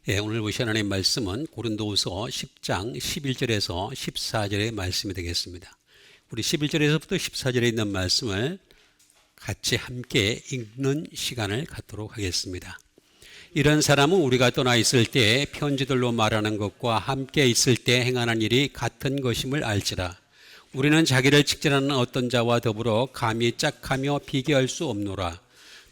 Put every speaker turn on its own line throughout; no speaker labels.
오늘 보실 하나님의 말씀은 고린도후서 10장 11절에서 14절의 말씀이 되겠습니다. 우리 11절에서부터 14절에 있는 말씀을 같이 함께 읽는 시간을 갖도록 하겠습니다. 이런 사람은 우리가 떠나 있을 때 편지들로 말하는 것과 함께 있을 때 행하는 일이 같은 것임을 알지라. 우리는 자기를 직진하는 어떤 자와 더불어 감히 짝하며 비교할 수 없노라.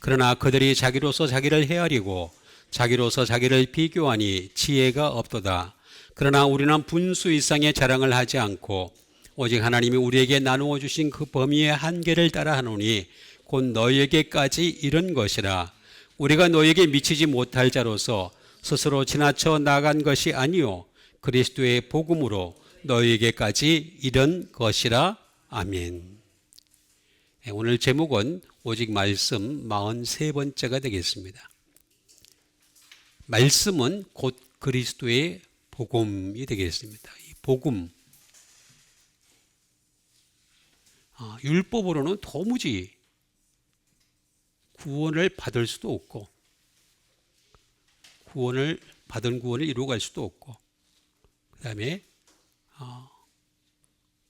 그러나 그들이 자기로서 자기를 헤아리고 자기로서 자기를 비교하니 지혜가 없도다. 그러나 우리는 분수 이상의 자랑을 하지 않고 오직 하나님이 우리에게 나누어 주신 그 범위의 한계를 따라 하노니 곧 너희에게까지 이른 것이라. 우리가 너희에게 미치지 못할 자로서 스스로 지나쳐 나간 것이 아니요 그리스도의 복음으로 너희에게까지 이른 것이라. 아멘. 오늘 제목은 오직 말씀 43번째가 되겠습니다. 말씀은 곧 그리스도의 복음이 되겠습니다. 이 복음, 율법으로는 도무지 구원을 받을 수도 없고 받은 구원을 이루어갈 수도 없고 그 다음에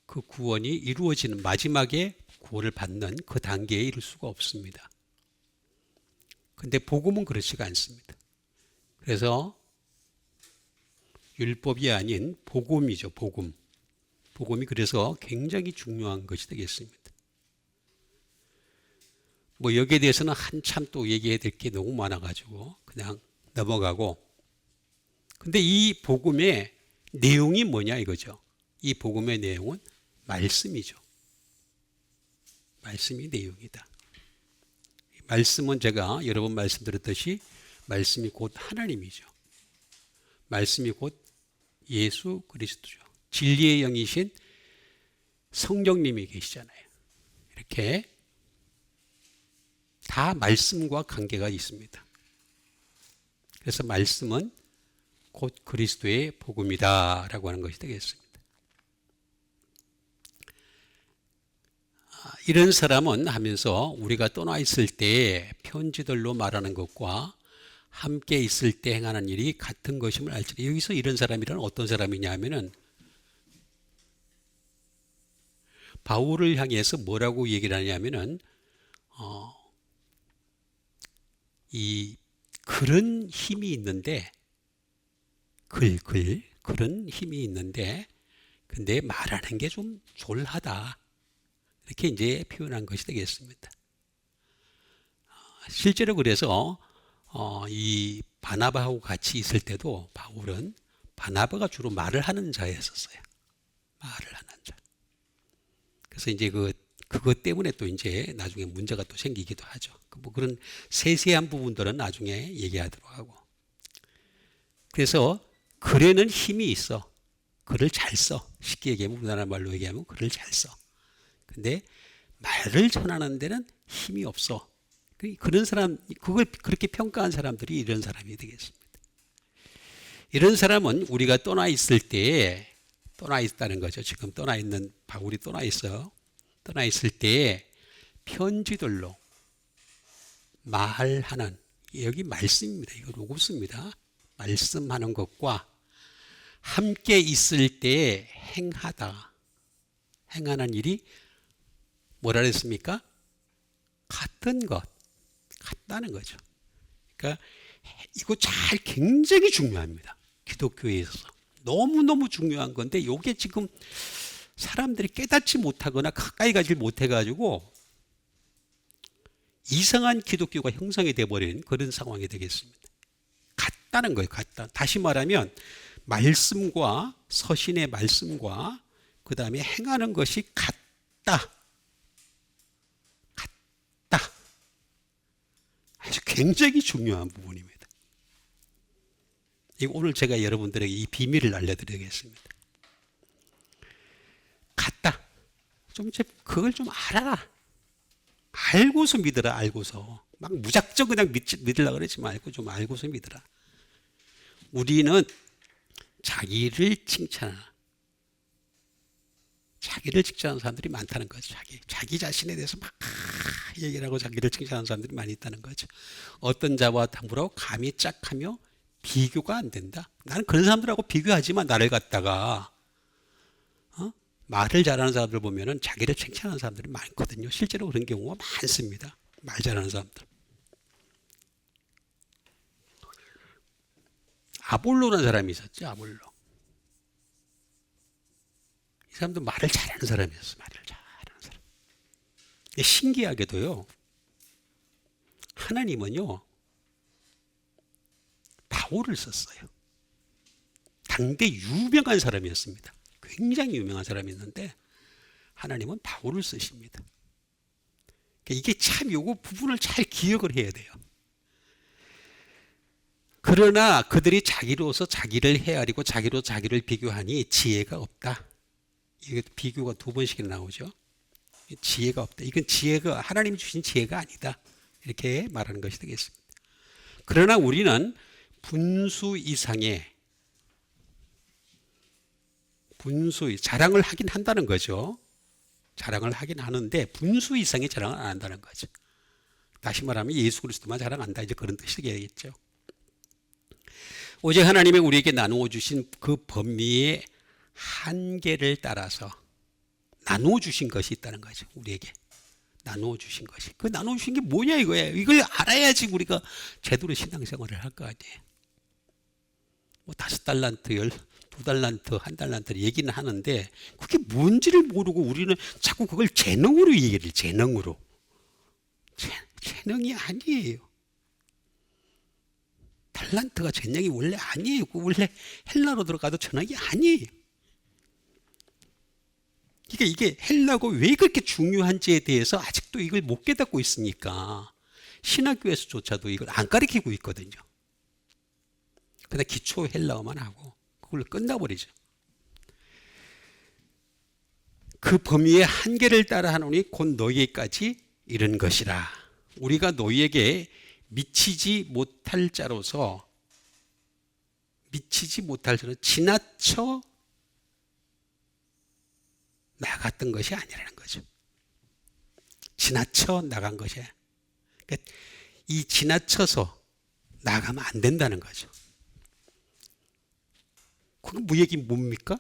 그 구원이 이루어지는 마지막에 구원을 받는 그 단계에 이를 수가 없습니다. 그런데 복음은 그렇지가 않습니다. 그래서 율법이 아닌 복음이죠. 복음이 그래서 굉장히 중요한 것이 되겠습니다. 여기에 대해서는 한참 또 얘기해야 될 게 너무 많아가지고 그냥 넘어가고, 근데 이 복음의 내용이 뭐냐 이거죠. 이 복음의 내용은 말씀이죠. 말씀이 내용이다. 말씀은 제가 여러 번 말씀드렸듯이 말씀이 곧 하나님이죠. 말씀이 곧 예수 그리스도죠. 진리의 영이신 성령님이 계시잖아요. 이렇게 다 말씀과 관계가 있습니다. 그래서 말씀은 곧 그리스도의 복음이다 라고 하는 것이 되겠습니다. 이런 사람은 하면서 우리가 떠나 있을 때 편지들로 말하는 것과 함께 있을 때 행하는 일이 같은 것임을 알지라. 여기서 이런 사람이란 어떤 사람이냐 하면은 바울을 향해서 뭐라고 얘기를 하냐면은 이 그런 힘이 있는데 그런 힘이 있는데 근데 말하는 게 좀 졸하다. 이렇게 이제 표현한 것이 되겠습니다. 실제로 그래서 이 바나바하고 같이 있을 때도 바울은 바나바가 주로 말을 하는 자였었어요. 말을 하는 자. 그래서 이제 그것 때문에 또 이제 나중에 문제가 또 생기기도 하죠. 그런 세세한 부분들은 나중에 얘기하도록 하고. 그래서 글에는 힘이 있어. 글을 잘 써. 쉽게 얘기하면 우리나라 말로 얘기하면 글을 잘 써. 근데 말을 전하는 데는 힘이 없어. 그런 사람, 그걸 그렇게 평가한 사람들이 이런 사람이 되겠습니다. 이런 사람은 우리가 떠나 있을 때에 떠나 있다는 거죠. 지금 떠나 있는 바울이 떠나 있어요. 떠나 있을 때에 편지들로 말하는, 여기 말씀입니다. 이거 로고스입니다. 말씀하는 것과 함께 있을 때에 행하는 일이 뭐라 그랬습니까? 같은 것, 같다는 거죠. 그러니까 이거 굉장히 중요합니다. 기독교에 있어서. 너무너무 중요한 건데 이게 지금 사람들이 깨닫지 못하거나 가까이 가지 못해가지고 이상한 기독교가 형성이 되어버린 그런 상황이 되겠습니다. 같다는 거예요. 같다. 다시 말하면 말씀과 서신의 말씀과 그 다음에 행하는 것이 같다. 아주 굉장히 중요한 부분입니다. 오늘 제가 여러분들에게 이 비밀을 알려드리겠습니다. 같다. 그걸 좀 알아라. 알고서 믿어라. 알고서 막 무작정 그냥 믿으려고 그러지 말고 좀 알고서 믿어라. 우리는 자기를 칭찬하는 사람들이 많다는 거죠. 자기 자신에 대해서 막 얘기를 하고 자기를 칭찬하는 사람들이 많이 있다는 거죠. 어떤 자와 더불어 감히 짝하며 비교가 안 된다. 나는 그런 사람들하고 비교하지만 나를 갖다가 말을 잘하는 사람들 보면은 자기를 칭찬하는 사람들이 많거든요. 실제로 그런 경우가 많습니다. 말 잘하는 사람들. 아볼로라는 사람이 있었죠. 아볼로. 이 사람도 말을 잘하는 사람이었어. 말을 잘하는 사람. 신기하게도요. 하나님은요. 바울을 썼어요. 당대 유명한 사람이었습니다. 굉장히 유명한 사람이었는데 하나님은 바울을 쓰십니다. 이게 참 요거 부분을 잘 기억을 해야 돼요. 그러나 그들이 자기로서 자기를 헤아리고 자기로 자기를 비교하니 지혜가 없다. 이게 비교가 두 번씩이나 나오죠. 지혜가 없다. 이건 지혜가 하나님이 주신 지혜가 아니다. 이렇게 말하는 것이 되겠습니다. 그러나 우리는 분수 이상의 자랑을 하긴 한다는 거죠. 자랑을 하긴 하는데 분수 이상의 자랑을 안 한다는 거죠. 다시 말하면 예수 그리스도만 자랑한다. 이제 그런 뜻이 되겠죠. 오직 하나님이 우리에게 나누어 주신 그 범위의 한계를 따라서 나누어 주신 것이 있다는 거죠. 우리에게 나누어 주신 것이. 그 나누어 주신 게 뭐냐 이거예요. 이걸 알아야지 우리가 제대로 신앙생활을 할 거 아니에요. 뭐 5달란트, 2달란트, 1달란트 얘기는 하는데 그게 뭔지를 모르고 우리는 자꾸 그걸 재능으로 얘기를 해요. 재능으로. 재능이 아니에요. 달란트가 재능이 원래 아니에요. 원래 헬라로 들어가도 재능이 아니에요. 그러니까 이게 헬라가 왜 그렇게 중요한지에 대해서 아직도 이걸 못 깨닫고 있으니까 신학교에서조차도 이걸 안 가르치고 있거든요. 그냥 기초 헬라어만 하고 그걸로 끝나버리죠. 그 범위의 한계를 따라 하노니 곧 너희에게까지 이른 것이라. 우리가 너희에게 미치지 못할 자로서 지나쳐 나갔던 것이 아니라는 거죠. 지나쳐 나간 것이. 그러니까 이 지나쳐서 나가면 안 된다는 거죠. 그건 뭐 얘기 뭡니까?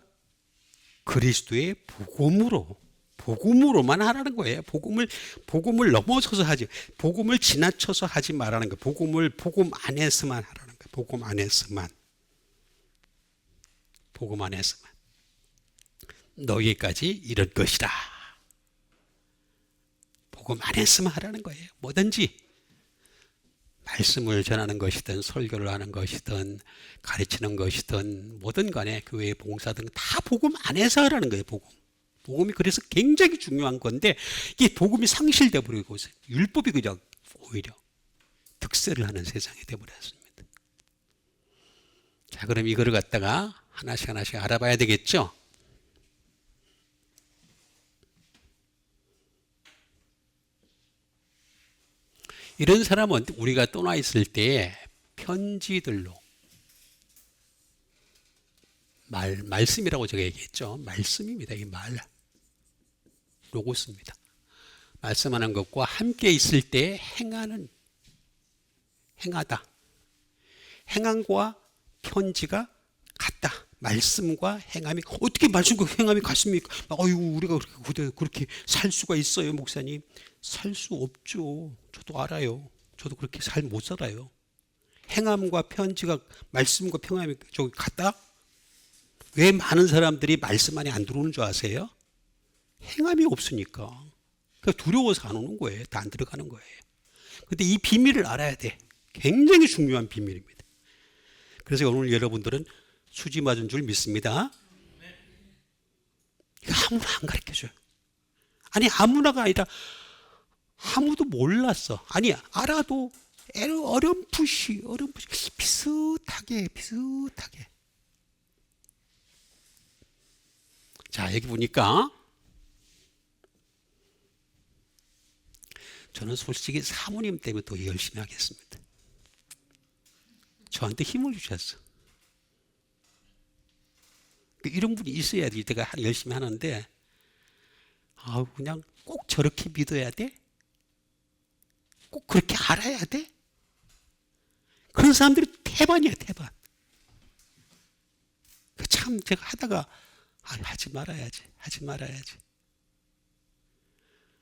그리스도의 복음으로만 하라는 거예요. 복음을 넘어서서 하지, 복음을 지나쳐서 하지 말라는 거예요. 복음 안에서만 하라는 거예요. 복음 안에서만. 너희까지 이럴 것이다. 복음 안에서만 하라는 거예요. 뭐든지 말씀을 전하는 것이든 설교를 하는 것이든 가르치는 것이든 뭐든 간에 교회 봉사 등 다 복음 안에서 하라는 거예요. 복음이 그래서 굉장히 중요한 건데 이게 복음이 상실돼 버리고 있어요. 율법이 그냥 오히려 득세를 하는 세상이 돼 버렸습니다. 자, 그럼 이거를 갖다가 하나씩 알아봐야 되겠죠? 이런 사람은 우리가 떠나 있을 때 편지들로 말씀이라고 제가 얘기했죠. 말씀입니다. 이 말. 로고스입니다. 말씀하는 것과 함께 있을 때 행하다. 행함과 편지가 같다. 말씀과 행함이 어떻게 말씀과 행함이 같습니까? 우리가 그렇게 살 수가 있어요, 목사님? 살 수 없죠. 저도 알아요. 저도 그렇게 못 살아요. 행함과 편지가 말씀과 평함이 같다? 왜 많은 사람들이 말씀 안에 안 들어오는 줄 아세요? 행함이 없으니까. 그러니까 두려워서 안 오는 거예요. 다 안 들어가는 거예요. 근데 이 비밀을 알아야 돼. 굉장히 중요한 비밀입니다. 그래서 오늘 여러분들은 수지 맞은 줄 믿습니다. 이거 아무나 안 가르쳐줘요. 아니, 아무나가 아니라 아무도 몰랐어. 아니, 알아도 어렴풋이 비슷하게. 자, 여기 보니까 저는 솔직히 사모님 때문에 더 열심히 하겠습니다. 저한테 힘을 주셨어. 이런 분이 있어야지 제가 열심히 하는데 그냥 꼭 저렇게 믿어야 돼? 꼭 그렇게 알아야 돼? 그런 사람들이 태반이에요, 태반. 참 제가 하다가 하지 말아야지.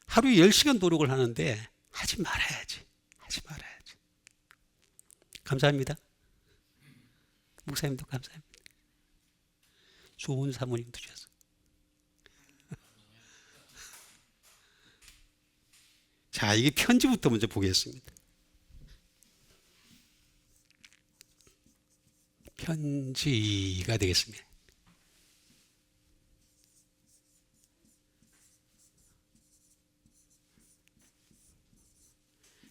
하루에 10시간 노력을 하는데 하지 말아야지. 감사합니다. 목사님도 감사합니다. 좋은 사모님도 주셔서. 자, 이게 편지부터 먼저 보겠습니다. 편지가 되겠습니다.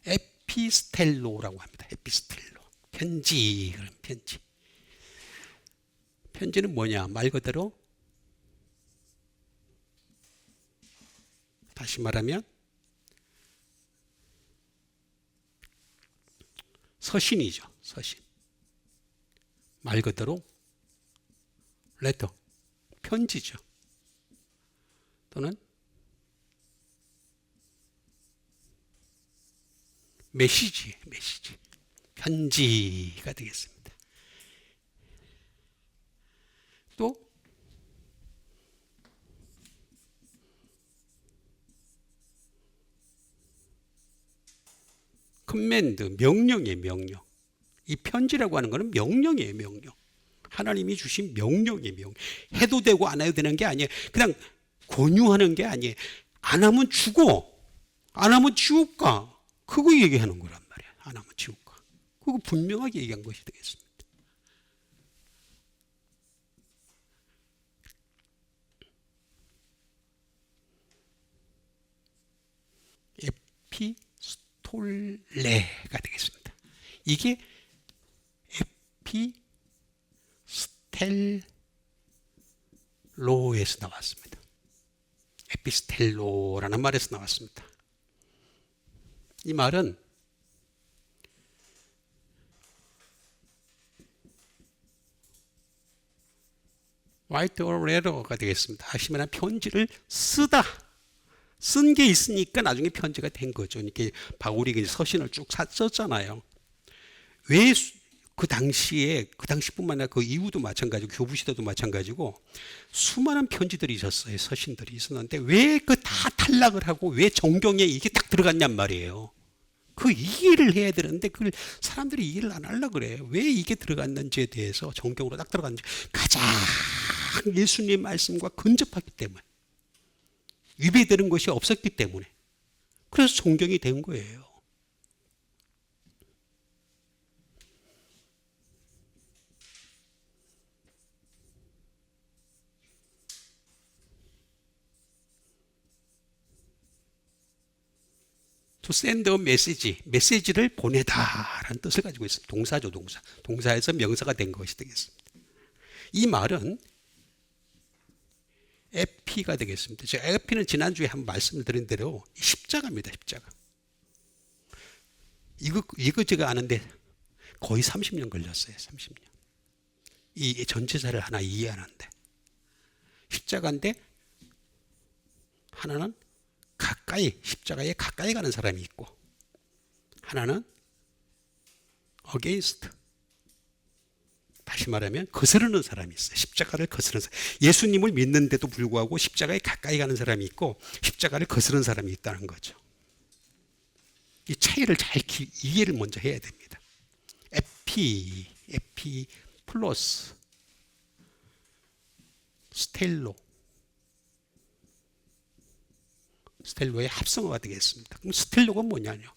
에피스텔로라고 합니다. 에피스텔로. 편지, 그럼 편지. 편지는 뭐냐? 말 그대로 다시 말하면 서신이죠. 서신. 말 그대로 레터, 편지죠. 또는 메시지. 편지가 되겠습니다. 또 커맨드, 명령이에요, 명령. 이 편지라고 하는 것은 명령이에요, 명령. 하나님이 주신 명령이에요, 명령. 해도 되고 안 해도 되는 게 아니에요. 그냥 권유하는 게 아니에요. 안 하면 죽어. 안 하면 지옥 가. 그거 얘기하는 거란 말이에요. 안 하면 지옥 가. 그거 분명하게 얘기한 것이 되겠습니다. 에피스톨레가 되겠습니다. 이게 에피스텔로에서 나왔습니다. 에피스텔로라는 말에서 나왔습니다. 이 말은 write or letter가 되겠습니다. 다시 말하면 편지를 쓰다. 쓴 게 있으니까 나중에 편지가 된 거죠. 이렇게 바울이 서신을 쭉 썼잖아요. 왜 그 당시뿐만 아니라 그 이후도 마찬가지고 교부 시대도 마찬가지고 수많은 편지들이 있었어요. 서신들이 있었는데 왜 그 다 탈락을 하고 왜 정경에 이게 딱 들어갔냔 말이에요. 그 이해를 해야 되는데 그걸 사람들이 이해를 안 하려고 그래요. 왜 이게 들어갔는지에 대해서 정경으로 딱 들어갔는지 가장 예수님 말씀과 근접하기 때문에 위배되는 것이 없었기 때문에 그래서 정경이 된 거예요. to send a message, 메시지를 보내다라는 뜻을 가지고 있습니다. 동사죠, 동사. 동사에서 명사가 된 것이 되겠습니다. 이 말은 에피가 되겠습니다. 제가 에피는 지난주에 한번 말씀을 드린 대로 십자가입니다, 십자가. 이거 제가 아는데 거의 30년 걸렸어요, 30년. 이 전체사를 하나 이해하는데. 십자가인데 하나는 십자가에 가까이 가는 사람이 있고 하나는 against, 다시 말하면 거스르는 사람이 있어요. 십자가를 거스르는 사람. 예수님을 믿는데도 불구하고 십자가에 가까이 가는 사람이 있고 십자가를 거스르는 사람이 있다는 거죠. 이 차이를 잘 이해를 먼저 해야 됩니다. 에피 플러스 스텔로의 합성어가 되겠습니다. 그럼 스텔로가 뭐냐뇨?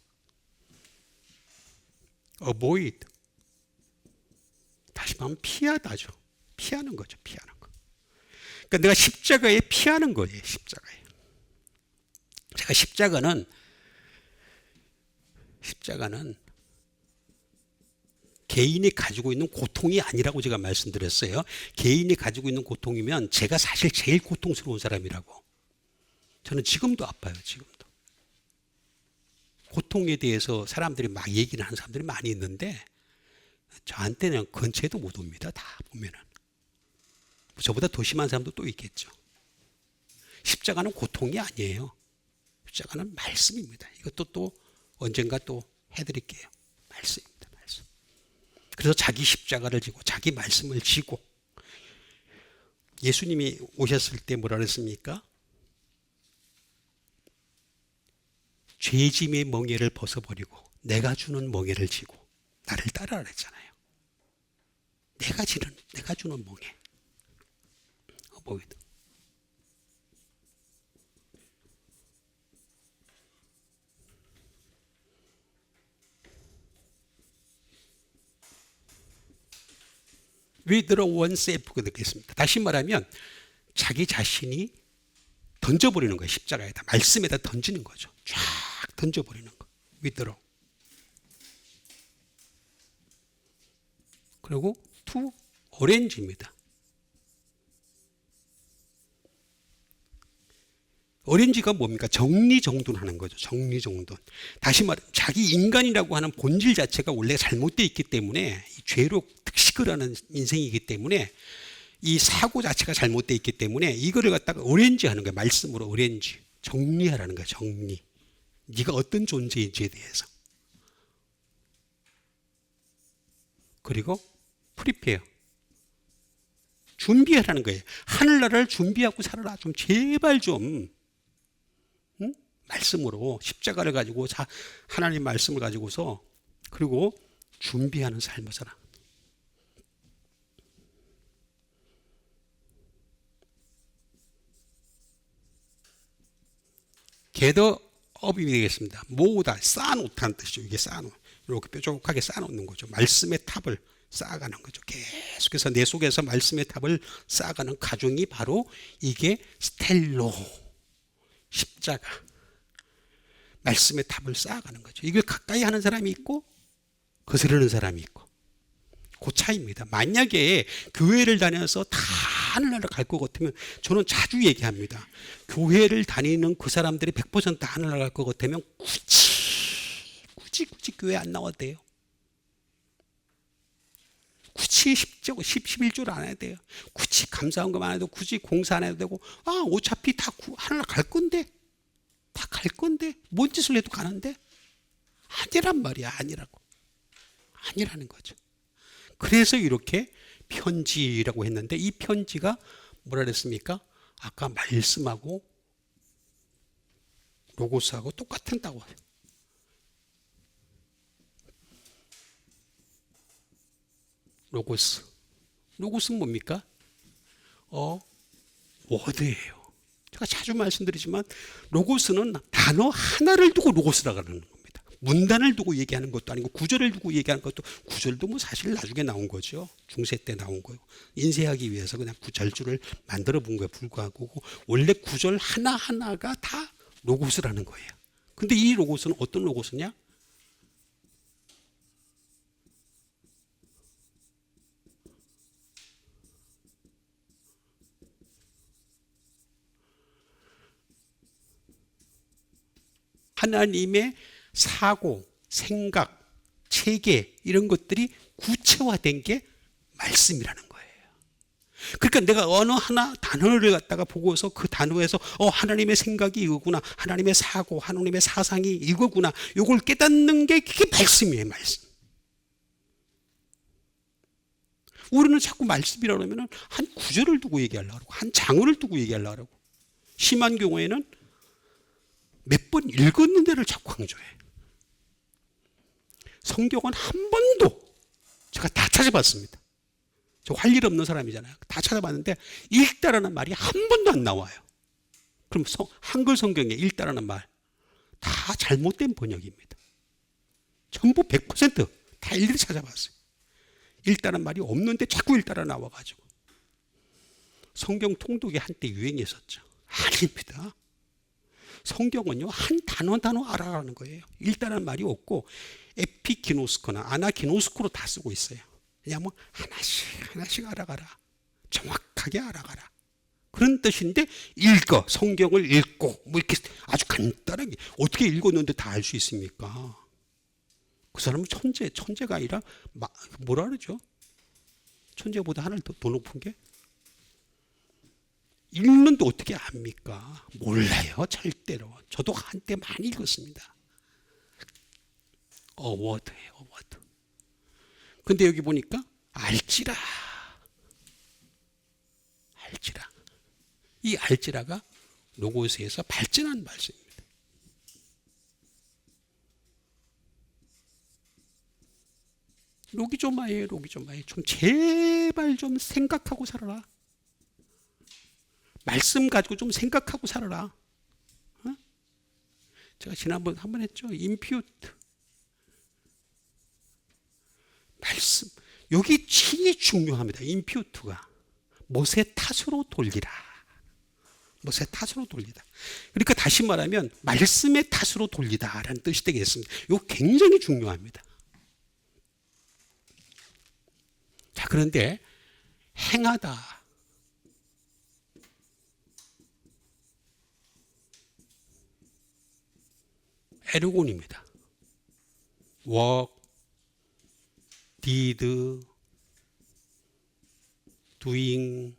avoid, 다시 말하면 피하다죠. 피하는 거죠. 피하는 거. 그러니까 내가 십자가에 피하는 거예요. 십자가에. 제가 십자가는 개인이 가지고 있는 고통이 아니라고 제가 말씀드렸어요. 개인이 가지고 있는 고통이면 제가 사실 제일 고통스러운 사람이라고. 저는 지금도 아파요. 지금도. 고통에 대해서 사람들이 막 얘기를 하는 사람들이 많이 있는데 저한테는 근처에도 못 옵니다. 다 보면은. 저보다 더 심한 사람도 또 있겠죠. 십자가는 고통이 아니에요. 십자가는 말씀입니다. 이것도 또 언젠가 또 해드릴게요. 말씀입니다. 말씀. 그래서 자기 십자가를 지고 자기 말씀을 지고 예수님이 오셨을 때 뭐라 그랬습니까? 죄짐의 멍에를 벗어버리고 내가 주는 멍에를 지고 나를 따라라 그랬잖아요. 내가 주는 멍에. Withdraw oneself가 되겠습니다. 다시 말하면 자기 자신이 던져버리는 거예요. 십자가에다 말씀에다 던지는 거죠. 쫙 던져버리는 거. Withdraw. 그리고 to orange입니다. 오렌지가 뭡니까? 정리정돈하는 거죠. 정리정돈. 다시 말하면 자기 인간이라고 하는 본질 자체가 원래 잘못되어 있기 때문에 죄로 특식을 하는 인생이기 때문에 이 사고 자체가 잘못되어 있기 때문에 이거를 갖다가 오렌지 하는 거예요. 말씀으로 오렌지. 정리하라는 거예요. 정리. 네가 어떤 존재인지에 대해서. 그리고 프리페어. 준비하라는 거예요. 하늘나라를 준비하고 살아라. 좀 제발 좀. 말씀으로 십자가를 가지고 하나님 말씀을 가지고서 그리고 준비하는 삶을 살아. 겟업이 되겠습니다. 모으다, 쌓아놓다는 뜻이죠. 이게 쌓아놓. 이렇게 뾰족하게 쌓아놓는 거죠. 말씀의 탑을 쌓아가는 거죠. 계속해서 내 속에서 말씀의 탑을 쌓아가는 과정이 바로 이게 스텔로 십자가. 말씀의 탑을 쌓아가는 거죠. 이걸 가까이 하는 사람이 있고 거스르는 사람이 있고 그 차이입니다. 만약에 교회를 다녀서 다 하늘나라 갈 것 같으면 저는 자주 얘기합니다. 교회를 다니는 그 사람들이 100% 하늘나라 갈 것 같으면 굳이 교회 안 나와도 돼요. 굳이 11조를 안 해도 돼요. 굳이 감사헌금 안 해도 굳이 공사 안 해도 되고 어차피 다 하늘나라 갈 건데 다 갈 건데 뭔 짓을 해도 가는데 아니란 말이야. 아니라는 거죠. 그래서 이렇게 편지라고 했는데 이 편지가 뭐라 그랬습니까? 아까 말씀하고 로고스하고 똑같다고 해요. 로고스는 뭡니까? 워드예요. 제가 자주 말씀드리지만 로고스는 단어 하나를 두고 로고스라고 하는 겁니다. 문단을 두고 얘기하는 것도 아니고 구절을 두고 얘기하는 것도 구절도 뭐 사실 나중에 나온 거죠. 중세 때 나온 거예요. 인쇄하기 위해서 그냥 구절줄을 만들어 본 거에 불과하고 원래 구절 하나하나가 다 로고스라는 거예요. 근데 이 로고스는 어떤 로고스냐? 하나님의 사고, 생각, 체계 이런 것들이 구체화된 게 말씀이라는 거예요. 그러니까 내가 어느 하나 단어를 갖다가 보고서 그 단어에서 하나님의 생각이 이거구나, 하나님의 사고, 하나님의 사상이 이거구나, 이걸 깨닫는 게 그게 말씀이에요. 말씀. 우리는 자꾸 말씀이라고 하면 한 구절을 두고 얘기하려고 하고 한 장을 두고 얘기하려고 하고 심한 경우에는 몇 번 읽었는 데를 자꾸 강조해. 성경은 한 번도 제가 다 찾아봤습니다. 저 할 일 없는 사람이잖아요. 다 찾아봤는데 읽다라는 말이 한 번도 안 나와요. 그럼 한글 성경에 읽다라는 말 다 잘못된 번역입니다. 전부 100%다 일일이 찾아봤어요. 읽다라는 말이 없는데 자꾸 읽다라 나와가지고 성경 통독이 한때 유행했었죠. 아닙니다. 성경은요 한 단어 알아가는 거예요. 읽다라는 말이 없고 에피기노스코나 아나기노스코로 다 쓰고 있어요. 그냥 뭐 하나씩 알아가라. 정확하게 알아가라. 그런 뜻인데 읽어. 성경을 읽고 뭐 이렇게 아주 간단하게 어떻게 읽었는데 다 알 수 있습니까? 그 사람은 천재가 아니라 뭐라 그러죠? 천재보다 하나를 더 높은 게 읽는데 어떻게 압니까? 몰라요. 절대로. 저도 한때 많이 읽었습니다. 어워드예요. 어워드. 근데 여기 보니까 알지라. 알지라. 이 알지라가 로고스에서 발전한 말씀입니다. 로기조마예요, 로기조마예요. 좀 제발 좀 생각하고 살아라. 말씀 가지고 좀 생각하고 살아라. 어? 제가 지난번 한번 했죠. 임퓨트. 말씀. 여기 진이 중요합니다. 임퓨트가. 못의 탓으로 돌리라. 못의 탓으로 돌리다. 그러니까 다시 말하면 말씀의 탓으로 돌리다라는 뜻이 되겠습니다. 이거 굉장히 중요합니다. 자, 그런데 행하다. 에르곤입니다. work, did, doing,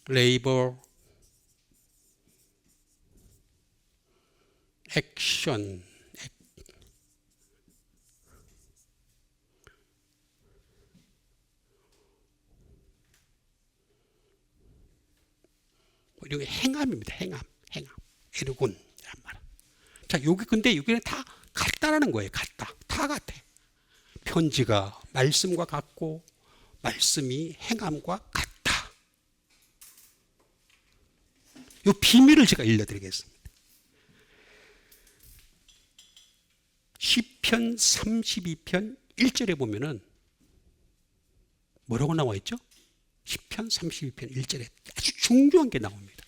labor, action. 이게 행함입니다. 행함. 에르곤이란 말. 자, 여기 근데 여기는 다 같다라는 거예요. 같다. 다 같아. 편지가 말씀과 같고 말씀이 행함과 같다. 이 비밀을 제가 알려드리겠습니다. 시편 32편 1절에 보면은 뭐라고 나와 있죠? 시편 32편 1절에 아주 중요한 게 나옵니다.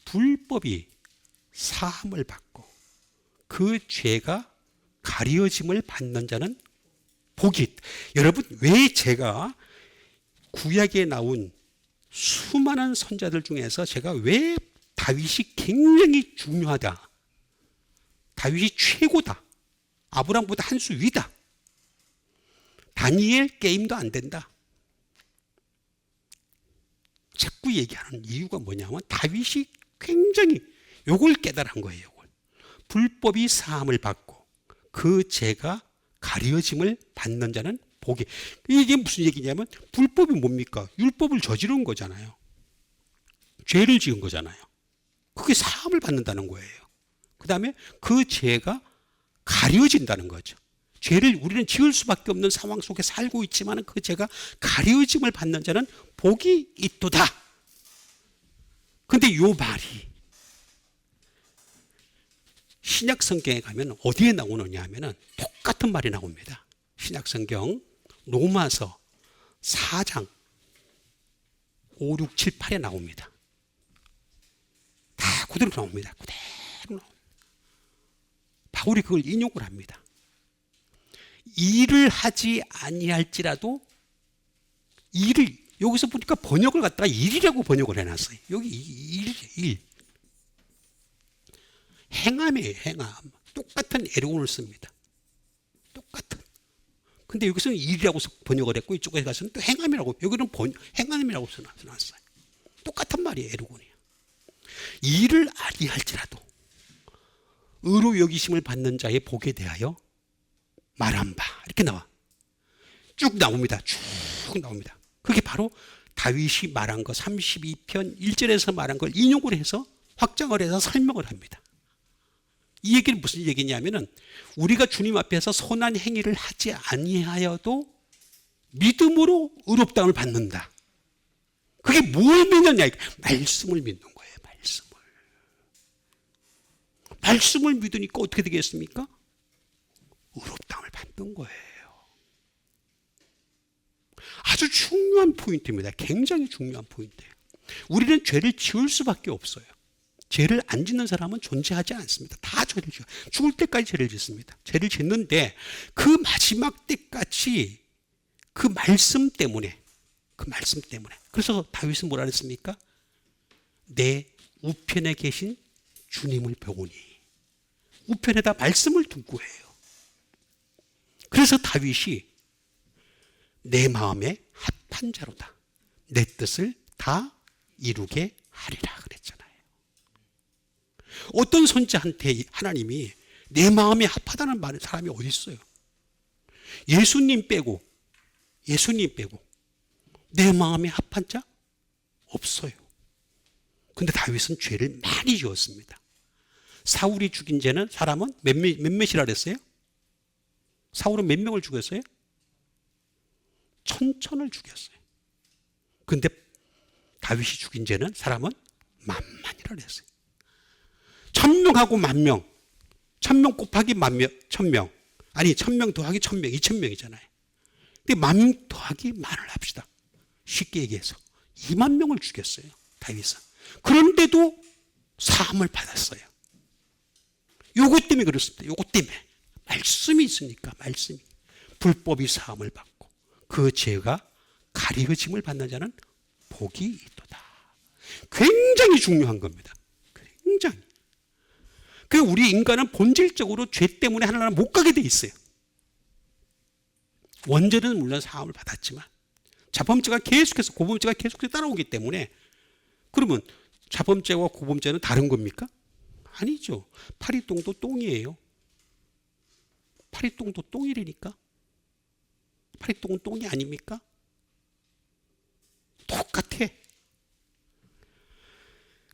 불법이 사함을 받고 그 죄가 가려짐을 받는 자는 복이 있다. 여러분, 왜 제가 구약에 나온 수많은 선자들 중에서 제가 왜 다윗이 굉장히 중요하다, 다윗이 최고다, 아브라함보다 한 수 위다, 다니엘 게임도 안 된다, 자꾸 얘기하는 이유가 뭐냐면 다윗이 굉장히 요걸 깨달은 거예요. 요걸. 불법이 사함을 받고 그 죄가 가려짐을 받는 자는 복이. 이게 무슨 얘기냐면 불법이 뭡니까? 율법을 저지른 거잖아요. 죄를 지은 거잖아요. 그게 사함을 받는다는 거예요. 그 다음에 그 죄가 가려진다는 거죠. 죄를 우리는 지을 수밖에 없는 상황 속에 살고 있지만 그 죄가 가려짐을 받는 자는 복이 있도다. 근데 요 말이 신약 성경에 가면 어디에 나오느냐 하면은 똑같은 말이 나옵니다. 신약 성경 로마서 4장 5, 6, 7, 8에 나옵니다. 다 그대로 나옵니다. 그대로 나옵니다. 바울이 그걸 인용을 합니다. 일을 하지 아니할지라도 일을, 여기서 보니까 번역을 갖다가 일이라고 번역을 해놨어요. 여기 일. 행함이에요, 행함. 똑같은 에르곤을 씁니다. 똑같은. 근데 여기서는 일이라고 번역을 했고 이쪽에 가서는 또 행함이라고, 여기는 행함이라고 써놨어요. 똑같은 말이에요, 에르곤이에요. 일을 아니할지라도 의로 여기심을 받는 자의 복에 대하여 말한 바, 이렇게 나와. 쭉 나옵니다. 쭉 나옵니다. 그게 바로 다윗이 말한 거 32편 1절에서 말한 걸 인용을 해서 확장을 해서 설명을 합니다. 이 얘기는 무슨 얘기냐면은 우리가 주님 앞에서 선한 행위를 하지 아니하여도 믿음으로 의롭다함을 받는다. 그게 뭘 믿느냐? 말씀을 믿는 거예요. 말씀을 믿으니까 어떻게 되겠습니까? 의롭다함을 받는 거예요. 아주 중요한 포인트입니다. 굉장히 중요한 포인트예요. 우리는 죄를 지을 수밖에 없어요. 죄를 안 짓는 사람은 존재하지 않습니다. 다 죄를 지어요. 죽을 때까지 죄를 짓습니다. 죄를 짓는데 그 마지막 때까지 그 말씀 때문에, 그래서 다윗은 뭐라 그랬습니까? 내 우편에 계신 주님을 보오니. 우편에다 말씀을 두고 해요. 그래서 다윗이 내 마음에 합한 자로다. 내 뜻을 다 이루게 하리라 그랬잖아요. 어떤 선지한테 하나님이 내 마음이 합하다는 말은 사람이 어디 있어요? 예수님 빼고 내 마음이 합한 자 없어요. 근데 다윗은 죄를 많이 지었습니다. 사울이 죽인 죄는 사람은 몇몇이라 그랬어요? 사울은 몇 명을 죽였어요? 1000을 죽였어요. 근데 다윗이 죽인 죄는 사람은 만만이라 그랬어요. 1000명하고 10,000명, 1000명 곱하기 10,000명, 아니 1000명 더하기 1000명, 2000명이잖아요. 근데 10,000 더하기 만을 합시다. 쉽게 얘기해서 20,000명을 죽였어요, 다윗은. 그런데도 사함을 받았어요. 요것 때문에 그렇습니다. 요것 때문에 말씀이 있으니까, 말씀이. 불법이 사함을 받고 그 죄가 가리워짐을 받는 자는 복이 있도다. 굉장히 중요한 겁니다. 굉장히. 그 우리 인간은 본질적으로 죄 때문에 하나님 못 가게 돼 있어요. 원죄는 물론 사함을 받았지만 자범죄가 계속해서, 고범죄가 계속해서 따라오기 때문에, 그러면 자범죄와 고범죄는 다른 겁니까? 아니죠. 파리똥도 똥이에요. 파리똥도 똥이라니까. 파리똥은 똥이 아닙니까? 똑같아.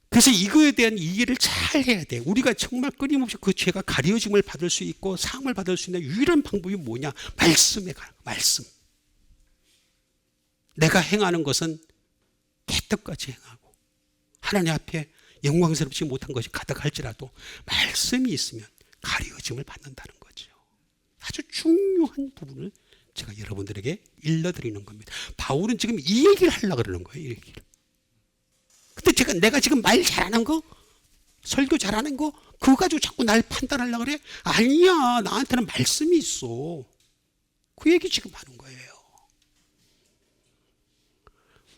그래서 이거에 대한 이해를 잘 해야 돼. 우리가 정말 끊임없이 그 죄가 가려짐을 받을 수 있고 사함을 받을 수 있는 유일한 방법이 뭐냐? 말씀에 가는 거야. 말씀. 내가 행하는 것은 개떡같이 행하고 하나님 앞에 영광스럽지 못한 것이 가득할지라도 말씀이 있으면 가려짐을 받는다는 거죠. 아주 중요한 부분을 제가 여러분들에게 일러드리는 겁니다. 바울은 지금 이 얘기를 하려고 그러는 거예요. 이 얘기를. 근데 내가 지금 말 잘하는 거, 설교 잘하는 거, 그거 가지고 자꾸 날 판단하려고 그래? 아니야. 나한테는 말씀이 있어. 그 얘기 지금 하는 거예요.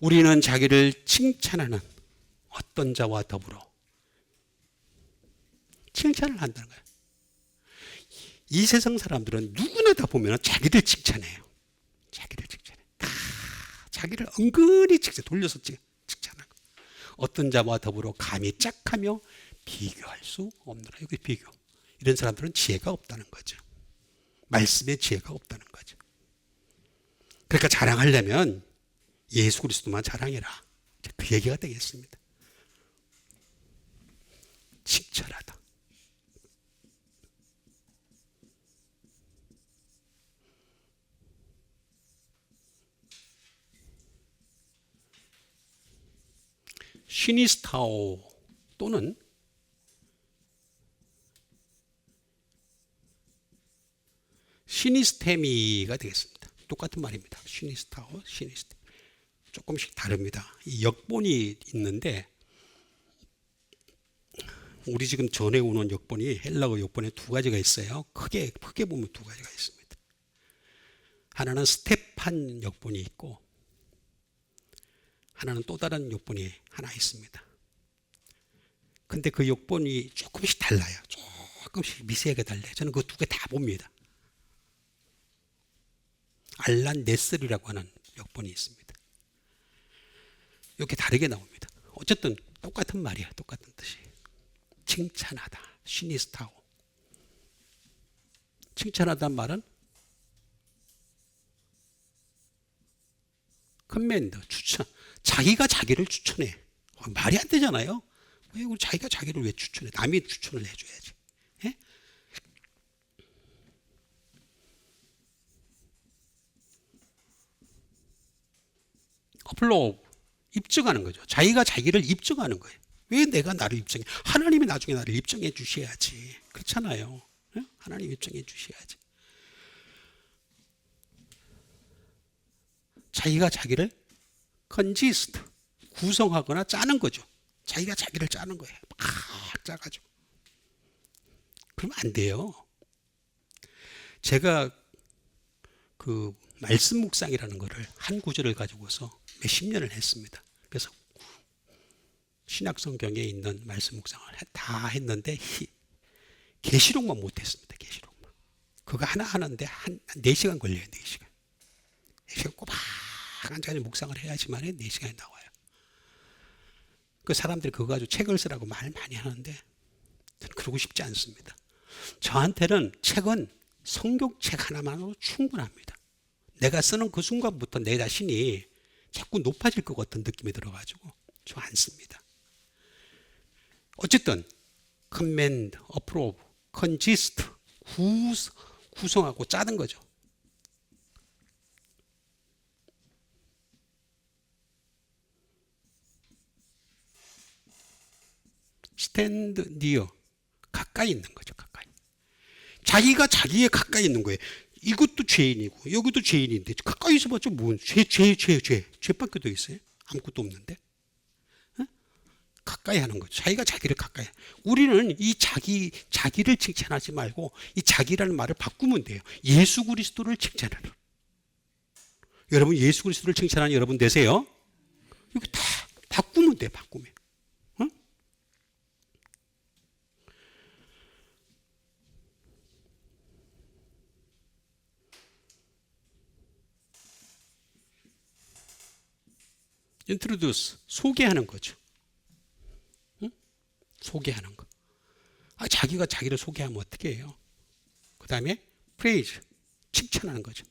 우리는 자기를 칭찬하는 어떤 자와 더불어 칭찬을 한다는 거예요. 이 세상 사람들은 누구나 다 보면 자기를 칭찬해요. 자기를 칭찬해. 다 자기를 은근히 돌려서 칭찬하고. 어떤 자와 더불어 감히 짝하며 비교할 수 없노라. 여기 비교. 이런 사람들은 지혜가 없다는 거죠. 말씀에 지혜가 없다는 거죠. 그러니까 자랑하려면 예수 그리스도만 자랑해라. 그 얘기가 되겠습니다. 칭찬하다. 시니스타오 또는 시니스테미가 되겠습니다. 똑같은 말입니다. 시니스타오, 시니스테미. 조금씩 다릅니다. 이 역본이 있는데 우리 지금 전해오는 역본이 헬라어 역본에 두 가지가 있어요. 크게 보면 두 가지가 있습니다. 하나는 스테판 역본이 있고 하나는 또 다른 역본이 하나 있습니다. 근데 그 역본이 조금씩 달라요. 조금씩 미세하게 달라요. 저는 그 두 개 다 봅니다. 알란 네슬이라고 하는 역본이 있습니다. 이렇게 다르게 나옵니다. 어쨌든 똑같은 말이야. 똑같은 뜻이. 칭찬하다. 시니스타오. 칭찬하다는 말은 컨맨드, 추천. 자기가 자기를 추천해. 말이 안 되잖아요. 왜 자기가 자기를 왜 추천해? 남이 추천을 해줘야지. 예? 어플로 입증하는 거죠. 자기가 자기를 입증하는 거예요. 왜 내가 나를 입증해? 하나님이 나중에 나를 입증해 주셔야지. 그렇잖아요. 예? 하나님 입증해 주셔야지. 자기가 자기를 컨지스트, 구성하거나 짜는 거죠. 자기가 자기를 짜는 거예요. 막 짜가지고. 그러면 안 돼요. 제가 그 말씀 묵상이라는 거를 한 구절을 가지고서 몇십 년을 했습니다. 그래서 신약 성경에 있는 말씀 묵상을 다 했는데 계시록만 못했습니다. 계시록만. 그거 하나 하는데 한 4시간 걸려요. 4시간. 4시간 꼬박 앉아서 묵상을 해야지만 4시간이 나와요. 그 사람들이 그거 가지고 책을 쓰라고 말 많이 하는데 저는 그러고 싶지 않습니다. 저한테는 책은 성경책 하나만으로 충분합니다. 내가 쓰는 그 순간부터 내 자신이 자꾸 높아질 것 같은 느낌이 들어가지고 저 안 씁니다. 어쨌든 commend, approve, consist 구성하고 짜는 거죠. stand near, 가까이 있는 거죠. 가까이. 자기가 자기에 가까이 있는 거예요. 이것도 죄인이고 여기도 죄인인데 가까이 있어봤자 뭔 죄밖에 더 있어요? 아무것도 없는데. 어? 가까이 하는 거죠. 자기가 자기를 가까이. 우리는 이 자기를 칭찬하지 말고 이 자기라는 말을 바꾸면 돼요. 예수 그리스도를 칭찬하는. 여러분 예수 그리스도를 칭찬하는 여러분 되세요? 이거 다 바꾸면 돼. 바꾸면. introduce, 소개하는 거죠. 응? 소개하는 거. 자기가 자기를 소개하면 어떻게 해요? 그 다음에 praise, 칭찬하는 거죠.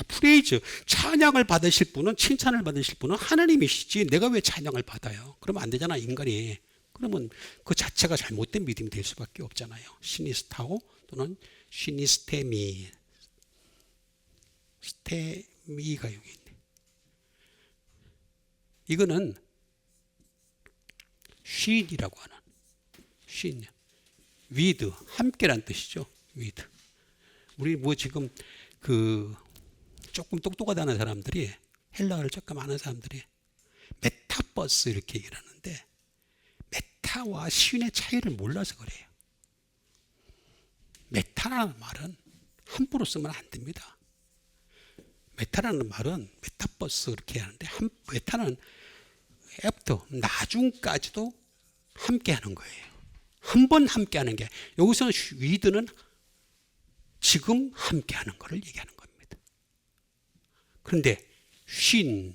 praise, 찬양을 받으실 분은, 칭찬을 받으실 분은 하나님이시지 내가 왜 찬양을 받아요? 그러면 안 되잖아, 인간이. 그러면 그 자체가 잘못된 믿음이 될 수밖에 없잖아요. 시니스타오 또는 시니스테미. 스테미가 여기 있네. 이거는 쉰이라고 하는 쉰, with, 함께란 뜻이죠. with. 우리 뭐 지금 그 조금 똑똑하다는 사람들이, 헬라어를 조금 아는 사람들이 메타버스 이렇게 얘기를 하는데 메타와 쉰의 차이를 몰라서 그래요. 메타라는 말은 함부로 쓰면 안 됩니다. 메타라는 말은 메타버스 이렇게 하는데 메타는 애프터, 나중까지도 함께 하는 거예요. 한 번 함께 하는 게, 여기서는 위드는 지금 함께 하는 거를 얘기하는 겁니다. 그런데 쉰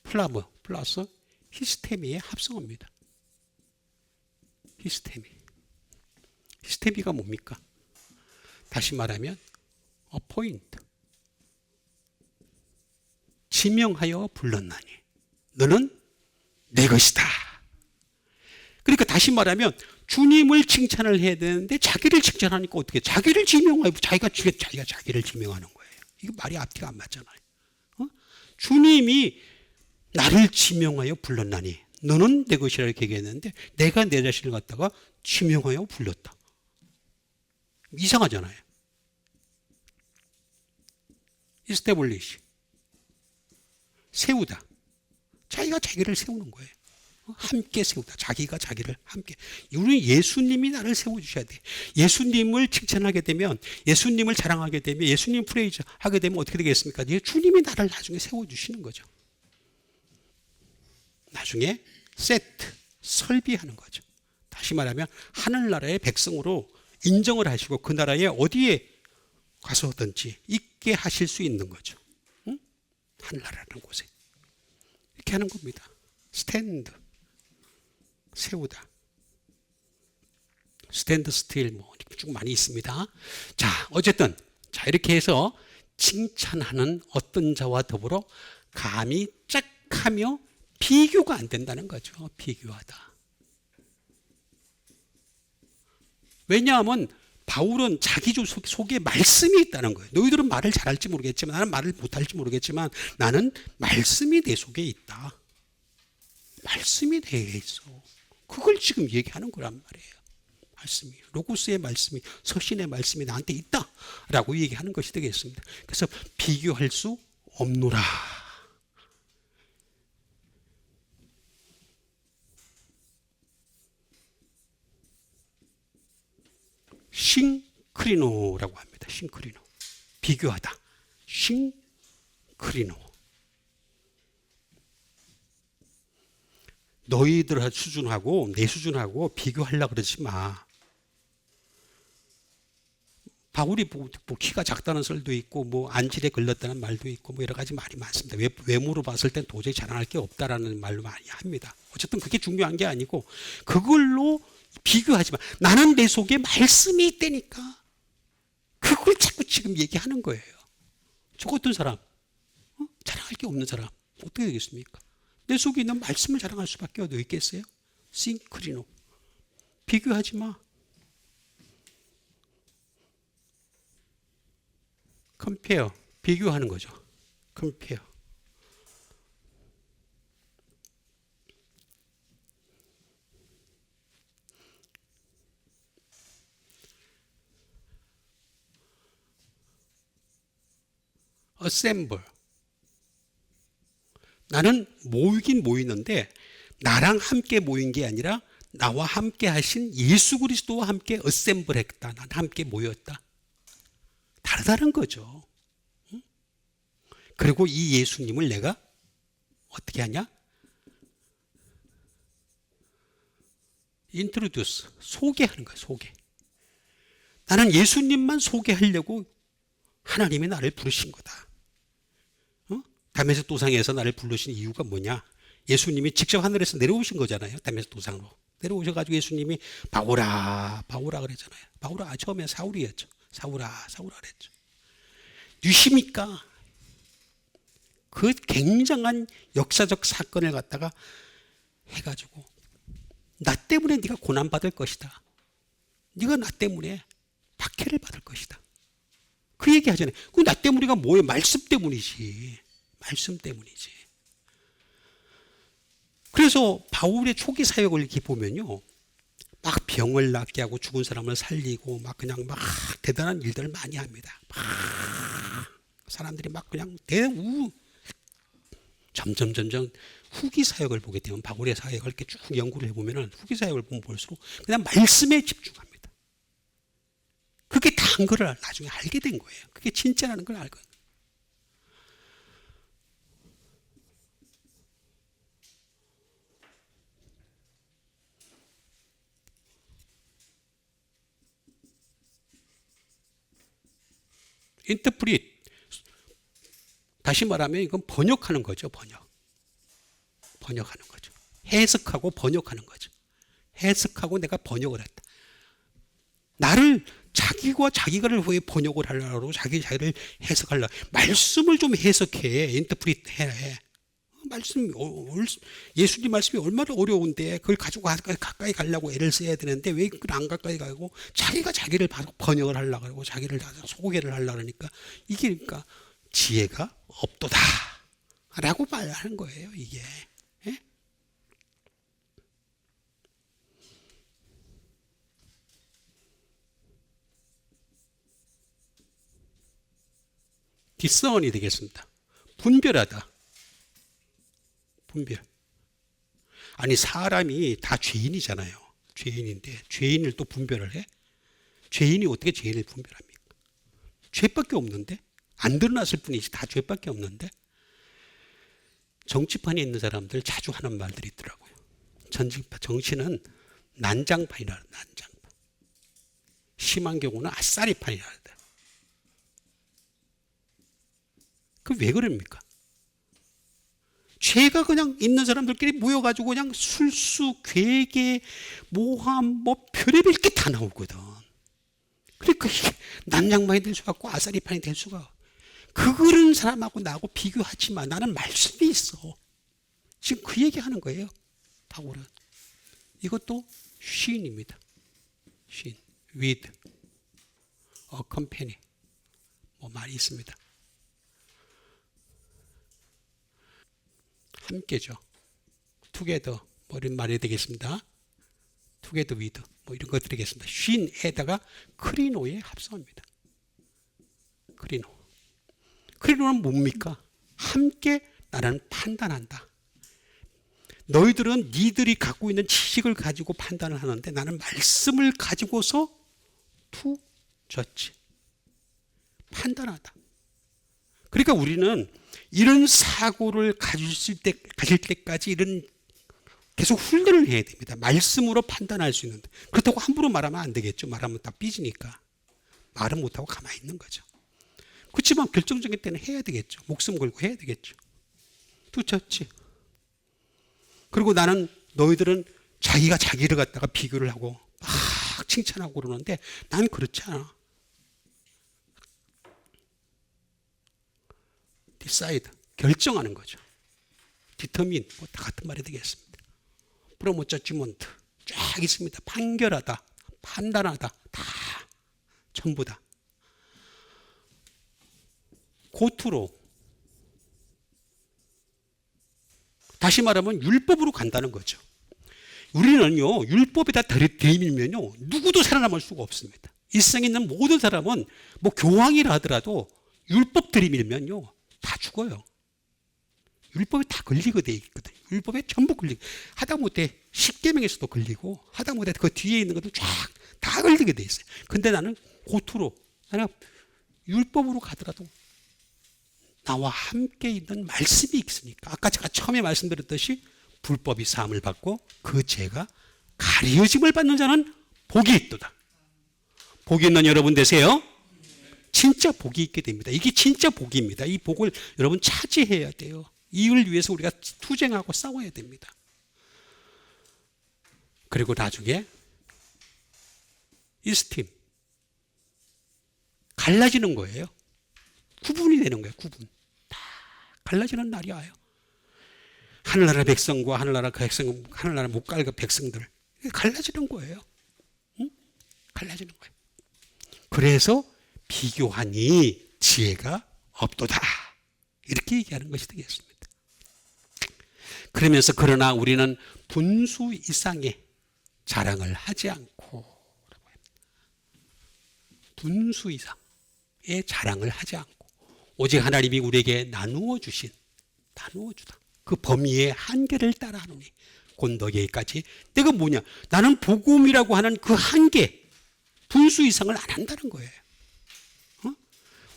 플러스 히스테미의 합성어입니다. 히스테미가 뭡니까? 다시 말하면 appoint, 지명하여 불렀나니 너는 내 것이다. 그러니까 다시 말하면 주님을 칭찬을 해야 되는데 자기를 칭찬하니까 어떻게, 자기를 지명하여, 자기가 자기를 지명하는 거예요. 이거 말이 앞뒤가 안 맞잖아요. 주님이 나를 지명하여 불렀나니 너는 내 것이라 이렇게 얘기했는데 내가 내 자신을 갖다가 지명하여 불렀다. 이상하잖아요. establish, 세우다. 자기가 자기를 세우는 거예요. 함께 세우다. 자기가 자기를 함께. 우리는 예수님이 나를 세워주셔야 돼. 예수님을 칭찬하게 되면, 예수님을 자랑하게 되면, 예수님 프레이즈 하게 되면 어떻게 되겠습니까? 주님이 나를 나중에 세워주시는 거죠. 나중에 세트, 설비하는 거죠. 다시 말하면 하늘나라의 백성으로 인정을 하시고 그 나라에 어디에 가서든지 있게 하실 수 있는 거죠. 응? 하늘나라라는 곳에. 이렇게 하는 겁니다. 스탠드, 세우다. 스탠드 스틸, 뭐 쭉 많이 있습니다. 자, 어쨌든 자 이렇게 해서 칭찬하는 어떤 자와 더불어 감히 짝하며 비교가 안 된다는 거죠. 비교하다. 왜냐하면 바울은 자기 속에 말씀이 있다는 거예요. 너희들은 말을 잘할지 모르겠지만, 나는 말을 못할지 모르겠지만 나는 말씀이 내 속에 있다. 말씀이 내에 있어. 그걸 지금 얘기하는 거란 말이에요. 말씀이, 로고스의 말씀이, 서신의 말씀이 나한테 있다라고 얘기하는 것이 되겠습니다. 그래서 비교할 수 없노라. 싱크리노라고 합니다. 싱크리노. 비교하다. 싱크리노. 너희들 수준하고 내 수준하고 비교하려고 그러지 마. 바울이 뭐 키가 작다는 설도 있고 뭐 안질에 걸렸다는 말도 있고 뭐 여러 가지 말이 많습니다. 외모로 봤을 땐 도저히 자랑할 게 없다라는 말로 많이 합니다. 어쨌든 그게 중요한 게 아니고 그걸로 비교하지 마. 나는 내 속에 말씀이 있다니까. 그걸 자꾸 지금 얘기하는 거예요. 저 같은 사람, 자랑할 게 없는 사람 어떻게 되겠습니까? 내 속에 있는 말씀을 자랑할 수밖에 어디 있겠어요? 싱크리노. 비교하지 마. 컴페어. 비교하는 거죠. 컴페어. assemble. 나는 모이긴 모이는데 나랑 함께 모인 게 아니라 나와 함께 하신 예수 그리스도와 함께 assemble 했다. 난 함께 모였다. 다르다는 거죠. 그리고 이 예수님을 내가 어떻게 하냐? introduce, 소개하는 거야. 소개. 나는 예수님만 소개하려고 하나님이 나를 부르신 거다. 다메섹 도상에서 나를 부르신 이유가 뭐냐? 예수님이 직접 하늘에서 내려오신 거잖아요. 다메섹 도상으로 내려오셔가지고 예수님이 바오라 그랬잖아요. 바오라. 처음에 사울이었죠. 사울아 그랬죠. 누십니까? 그 굉장한 역사적 사건을 갖다가 해가지고 나 때문에 네가 고난받을 것이다. 네가 나 때문에 박해를 받을 것이다. 그 얘기 하잖아요. 그 나 때문이가 뭐예요? 말씀 때문이지. 말씀 때문이지. 그래서 바울의 초기 사역을 이렇게 보면요. 막 병을 낫게 하고 죽은 사람을 살리고 막 그냥 막 대단한 일들을 많이 합니다. 막 사람들이 막 그냥 점점 후기 사역을 보게 되면 바울의 사역을 이렇게 쭉 연구를 해보면 후기 사역을 보면 볼수록 그냥 말씀에 집중합니다. 그게 다인 걸 나중에 알게 된 거예요. 그게 진짜라는 걸 알고. 인터프릿. 다시 말하면 이건 번역하는 거죠. 번역하는 거죠. 해석하고 번역하는 거죠. 해석하고 내가 번역을 했다. 나를 자기가를 왜 번역을 하려고 자기를 해석하려고. 말씀을 좀 해석해. 인터프릿 해. 예수님 말씀이 얼마나 어려운데 그걸 가지고 가까이 가려고 애를 써야 되는데 왜 그걸 안 가까이 가고 자기가 자기를 번역을 하려고 하고 자기를 소개를 하려고 하니까 이게 그러니까 지혜가 없도다 라고 말하는 거예요. 이게. 예? 디스언이 되겠습니다. 분별하다. 분별. 아니 사람이 다 죄인이잖아요. 죄인인데 죄인을 또 분별을 해? 죄인이 어떻게 죄인을 분별합니까? 죄밖에 없는데? 안 드러났을 뿐이지 다 죄밖에 없는데? 정치판에 있는 사람들 자주 하는 말들이 있더라고요. 정치는 난장판이라 난장판. 심한 경우는 아싸리판이라 하더라고요. 그 왜 그럽니까? 죄가 그냥 있는 사람들끼리 모여가지고 그냥 술수, 괴계, 모함, 뭐 별의별 게 다 나오거든. 그러니까 난장판이 될 수가 없고 아싸리판이 될 수가 없고. 그런 사람하고 나하고 비교하지 마. 나는 말씀이 있어. 지금 그 얘기하는 거예요. 바울은. 이것도 쉰입니다. 쉰, with, accompany. 뭐 말이 있습니다. 함께죠. together 뭐 이런 말이 되겠습니다. together with 뭐 이런 것들이 되겠습니다. 쉰에다가 크리노에 합성합니다. 크리노는 뭡니까? 함께 나는 판단한다. 너희들은 니들이 갖고 있는 지식을 가지고 판단을 하는데 나는 말씀을 가지고서 to judge 판단하다. 그러니까 우리는 이런 사고를 가질 때까지 이런 계속 훈련을 해야 됩니다. 말씀으로 판단할 수 있는데 그렇다고 함부로 말하면 안 되겠죠. 말하면 다 삐지니까 말은 못하고 가만히 있는 거죠. 그렇지만 결정적인 때는 해야 되겠죠. 목숨 걸고 해야 되겠죠. 투처치. 그리고 나는 너희들은 자기가 자기를 갖다가 비교를 하고 칭찬하고 그러는데 난 그렇지 않아. decide, 결정하는 거죠. determine, 뭐 다 같은 말이 되겠습니다. promo judgment, 쫙 있습니다. 판결하다, 판단하다, 다 전부 다. 고투로, 다시 말하면 율법으로 간다는 거죠. 우리는요, 율법에다 들이밀면요, 누구도 살아남을 수가 없습니다. 일생에 있는 모든 사람은 뭐 교황이라 하더라도 율법 들이밀면요, 다 죽어요. 율법에 다 걸리게 돼 있거든요. 율법에 전부 걸리고, 하다못해 십계명에서도 걸리고, 하다못해 그 뒤에 있는 것도 쫙 다 걸리게 돼 있어요. 근데 나는 고투로, 나는 율법으로 가더라도 나와 함께 있는 말씀이 있으니까, 아까 제가 처음에 말씀드렸듯이 불법이 사함을 받고 그 죄가 가려짐을 받는 자는 복이 있도다. 복이 있는 여러분 되세요. 진짜 복이 있게 됩니다. 이게 진짜 복입니다. 이 복을 여러분 차지해야 돼요. 이걸 위해서 우리가 투쟁하고 싸워야 됩니다. 그리고 나중에 이스팀, 갈라지는 거예요. 구분이 되는 거예요. 구분. 다 갈라지는 날이 와요. 하늘나라 백성과 하늘나라 백성, 하늘나라 못 갈 백성들 갈라지는 거예요. 응? 갈라지는 거예요. 그래서 비교하니 지혜가 없도다. 이렇게 얘기하는 것이 되겠습니다. 그러면서 그러나 우리는 분수 이상의 자랑을 하지 않고, 분수 이상의 자랑을 하지 않고 오직 하나님이 우리에게 나누어 주신, 나누어 주다. 그 범위의 한계를 따라 하노니 곧 너희에게까지. 내가 뭐냐? 나는 복음이라고 하는 그 한계, 분수 이상을 안 한다는 거예요.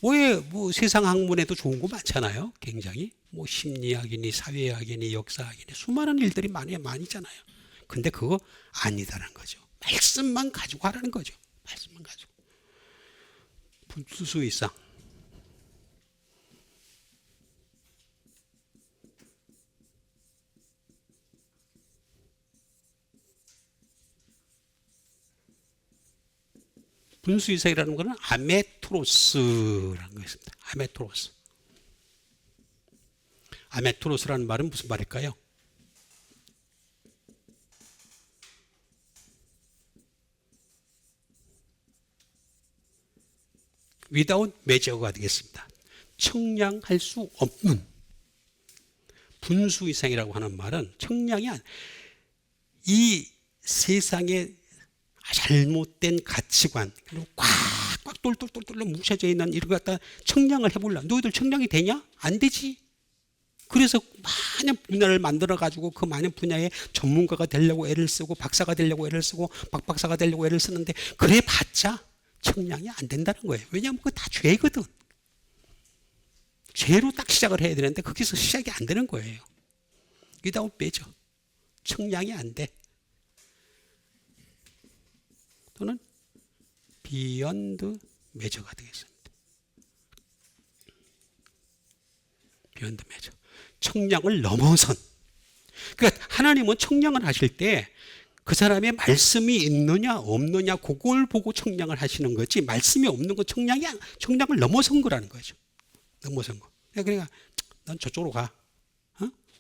왜 뭐 세상 학문에도 좋은 거 많잖아요. 굉장히 뭐 심리학이니 사회학이니 역사학이니 수많은 일들이 많이잖아요. 근데 그거 아니다라는 거죠. 말씀만 가지고 하라는 거죠. 말씀만 가지고. 분수 이상. 분수 이상이라는 것은 아메토로스라는 것입니다. 아메토로스. 아메토로스라는 말은 무슨 말일까요? without measure가 되겠습니다. 청량할 수 없는. 분수 이상이라고 하는 말은 청량이 아니에요. 이 세상에 잘못된 가치관, 그리고 꽉꽉 똘똘똘똘 뭉쳐져 있는 이런 거 갖다 청량을 해볼라. 너희들 청량이 되냐? 안 되지. 그래서 많은 분야를 만들어가지고 그 많은 분야에 전문가가 되려고 애를 쓰고 박사가 되려고 애를 쓰고 박박사가 되려고 애를 쓰는데 그래 봤자 청량이 안 된다는 거예요. 왜냐하면 그거 다 죄거든. 죄로 딱 시작을 해야 되는데 거기서 시작이 안 되는 거예요. without measure. 청량이 안 돼. 또는 beyond measure가 되겠습니다. beyond measure. 청량을 넘어선. 그러니까 하나님은 청량을 하실 때 그 사람의 말씀이 있느냐 없느냐 그걸 보고 청량을 하시는 거지, 말씀이 없는 건 청량을 넘어선 거라는 거죠. 넘어선 거. 그러니까 넌 저쪽으로 가.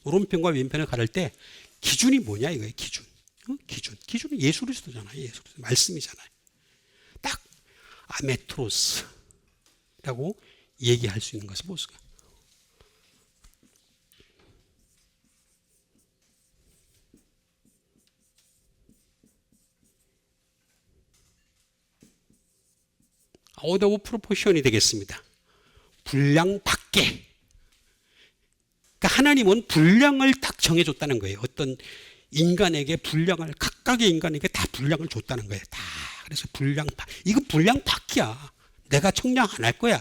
오른편과 왼편을 가를 때 기준이 뭐냐 이거예요. 기준. 기준은 예수 그리스도잖아요. 예수 그리스도 말씀이잖아요. 딱 아메트로스라고 얘기할 수 있는 것은 무엇일까요? 아웃 오브 프로포션이 되겠습니다. 분량 밖에. 그러니까 하나님은 분량을 딱 정해줬다는 거예요. 어떤 인간에게 분량을, 각각의 인간에게 다 분량을 줬다는 거예요. 다. 그래서 이거 분량 밖이야. 내가 청량 안 할 거야.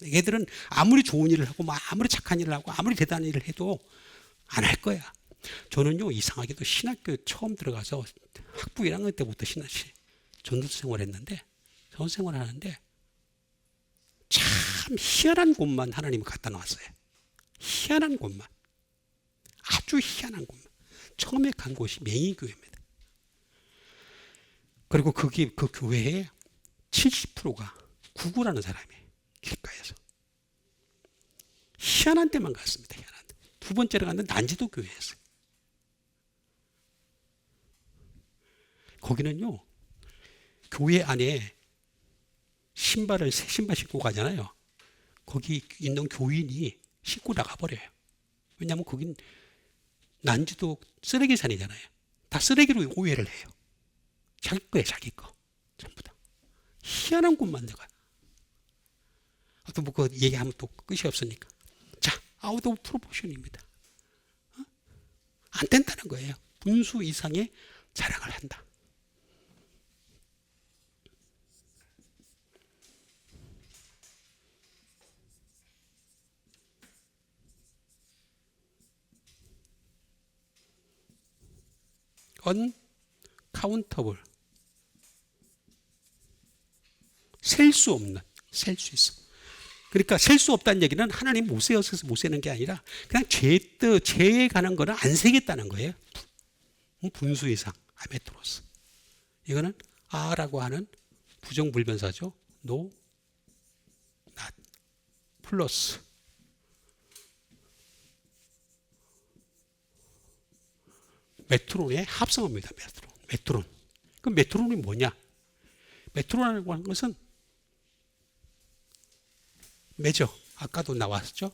얘들은 아무리 좋은 일을 하고 아무리 착한 일을 하고 아무리 대단한 일을 해도 안 할 거야. 저는요, 이상하게도 신학교 처음 들어가서 학부 1학년 때부터 전도 생활했는데, 전도 생활을 하는데 참 희한한 곳만 하나님이 갖다 놨어요. 희한한 곳만. 아주 희한한 곳만. 처음에 간 곳이 맹인교회입니다. 그리고 그 교회에 70%가 구구라는 사람이에요. 길가에서. 희한한 데만 갔습니다. 희한한 데. 두 번째로 갔는데 난지도 교회였어요. 거기는요, 교회 안에 새 신발 신고 가잖아요. 거기 있는 교인이 신고 나가버려요. 왜냐하면 거긴 난지도 쓰레기산이잖아요. 다 쓰레기로 오해를 해요. 자기 거예요, 자기 거. 전부 다. 희한한 곳만 내가. 또 뭐 그 얘기하면 또 끝이 없으니까. 자, 아웃 오브 프로포션입니다. 안 된다는 거예요. 분수 이상의 자랑을 한다. 언카운터블. 셀 수 없는, 셀 수 있어. 그러니까 셀 수 없다는 얘기는 하나님 못 세어서 못 세는 게 아니라 그냥 죄에 가는 거는 안 세겠다는 거예요. 분수 이상, 아메트로스. 이거는 아라고 하는 부정불변사죠. no, not, 플러스. 메트론의 합성어입니다. 메트론. 그럼 메트론이 뭐냐? 메트론이라고 하는 것은 메저, 아까도 나왔죠.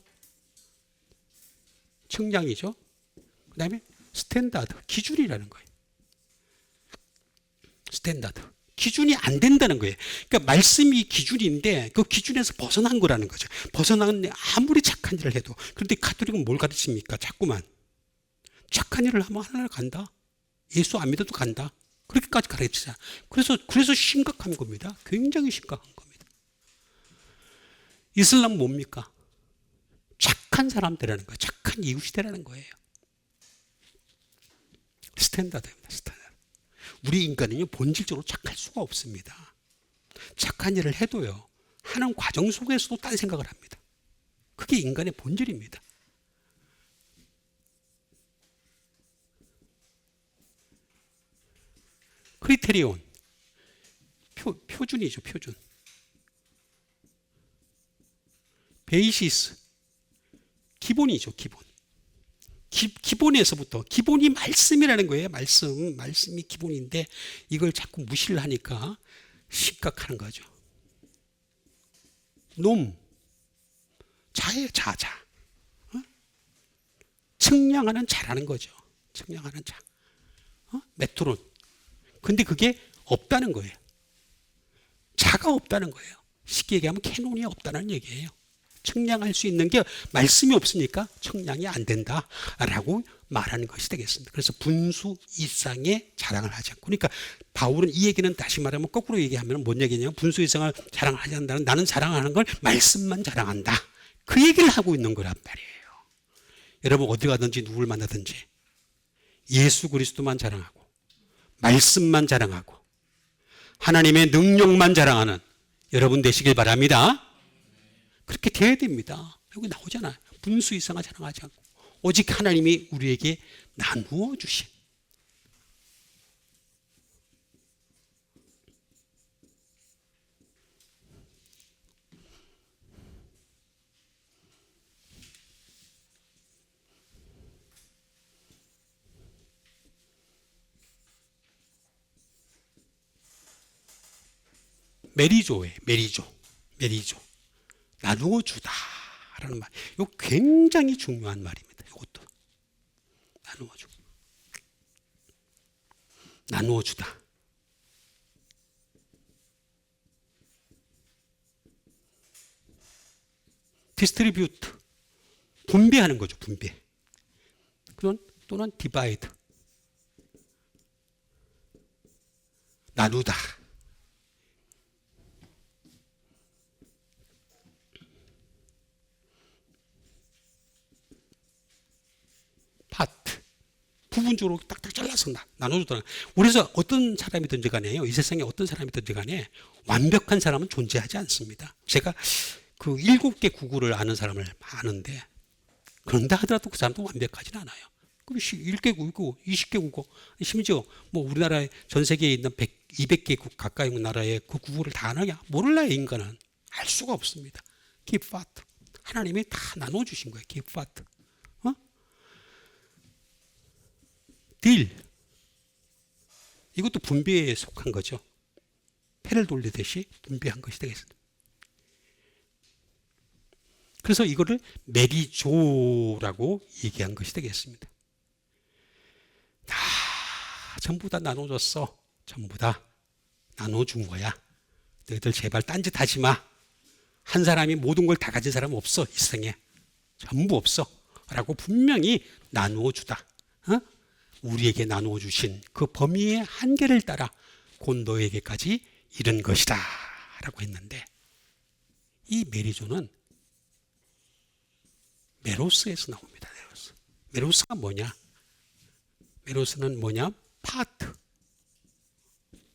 측량이죠. 그 다음에 스탠다드, 기준이라는 거예요. 스탠다드. 기준이 안 된다는 거예요. 그러니까 말씀이 기준인데 그 기준에서 벗어난 거라는 거죠. 벗어난 아무리 착한 일을 해도. 그런데 가톨릭은 뭘 가르칩니까? 자꾸만. 착한 일을 하면 하나님 간다. 예수 안 믿어도 간다. 그렇게까지 가르치잖아. 그래서 심각한 겁니다. 굉장히 심각한 겁니다. 이슬람 뭡니까? 착한 사람들이라는 거예요. 착한 이웃이라는 거예요. 스탠다드입니다. 스탠다드. 우리 인간은요, 본질적으로 착할 수가 없습니다. 착한 일을 해도요, 하는 과정 속에서도 딴 생각을 합니다. 그게 인간의 본질입니다. 크리테리온. 표준이죠, 표준. 베이시스. 기본이죠, 기본. 기본에서부터. 기본이 말씀이라는 거예요, 말씀. 말씀이 기본인데 이걸 자꾸 무시를 하니까 심각한 거죠. 놈. 자예요, 자. 측량하는 자라는 거죠. 측량하는 자. 메트론. 근데 그게 없다는 거예요. 자가 없다는 거예요. 쉽게 얘기하면 캐논이 없다는 얘기예요. 측량할 수 있는 게 말씀이 없으니까 측량이 안 된다라고 말하는 것이 되겠습니다. 그래서 분수 이상의 자랑을 하지 않고. 그러니까 바울은 이 얘기는 다시 말하면 거꾸로 얘기하면 뭔 얘기냐면 분수 이상을 자랑하지 않는다는, 나는 자랑하는 걸 말씀만 자랑한다. 그 얘기를 하고 있는 거란 말이에요. 여러분 어디 가든지 누구를 만나든지 예수 그리스도만 자랑하고 말씀만 자랑하고 하나님의 능력만 자랑하는 여러분 되시길 바랍니다. 그렇게 돼야 됩니다. 여기 나오잖아요. 분수 이상을 자랑하지 않고 오직 하나님이 우리에게 나누어 주신 메리조예요. 메리조. 나누어 주다라는 말. 이거 굉장히 중요한 말입니다. 이것도 나누어 주다. 디스트리뷰트. 분배하는 거죠. 분배. 또는 디바이드. 나누다. 파트. 부분적으로 딱딱 잘라서 나눠주더라. 그래서 어떤 사람이든지 간에요. 이 세상에 어떤 사람이든지 간에 완벽한 사람은 존재하지 않습니다. 제가 그 7개 구구를 아는 사람을 아는데 그런다 하더라도 그 사람도 완벽하진 않아요. 그럼 1개 국고, 20개 국고, 심지어 뭐 우리나라에 전 세계에 있는 200개국 가까이 나라에 그 구분을 다 하느냐? 몰라요. 인간은 알 수가 없습니다. 기파트 하나님이 다 나눠주신 거예요. 기파트 딜 이것도 분배에 속한 거죠. 패를 돌리듯이 분배한 것이 되겠습니다. 그래서 이거를 메리조라고 얘기한 것이 되겠습니다. 다 전부 다 나눠줬어. 전부 다 나눠준 거야. 너희들 제발 딴짓하지 마. 한 사람이 모든 걸 다 가진 사람은 없어. 이 세상에 전부 없어 라고 분명히 나누어 주다. 우리에게 나누어 주신 그 범위의 한계를 따라 곧 너에게까지 이른 것이다 라고 했는데, 이 메리조는 메로스에서 나옵니다. 메로스가 뭐냐? 메로스는 뭐냐? 파트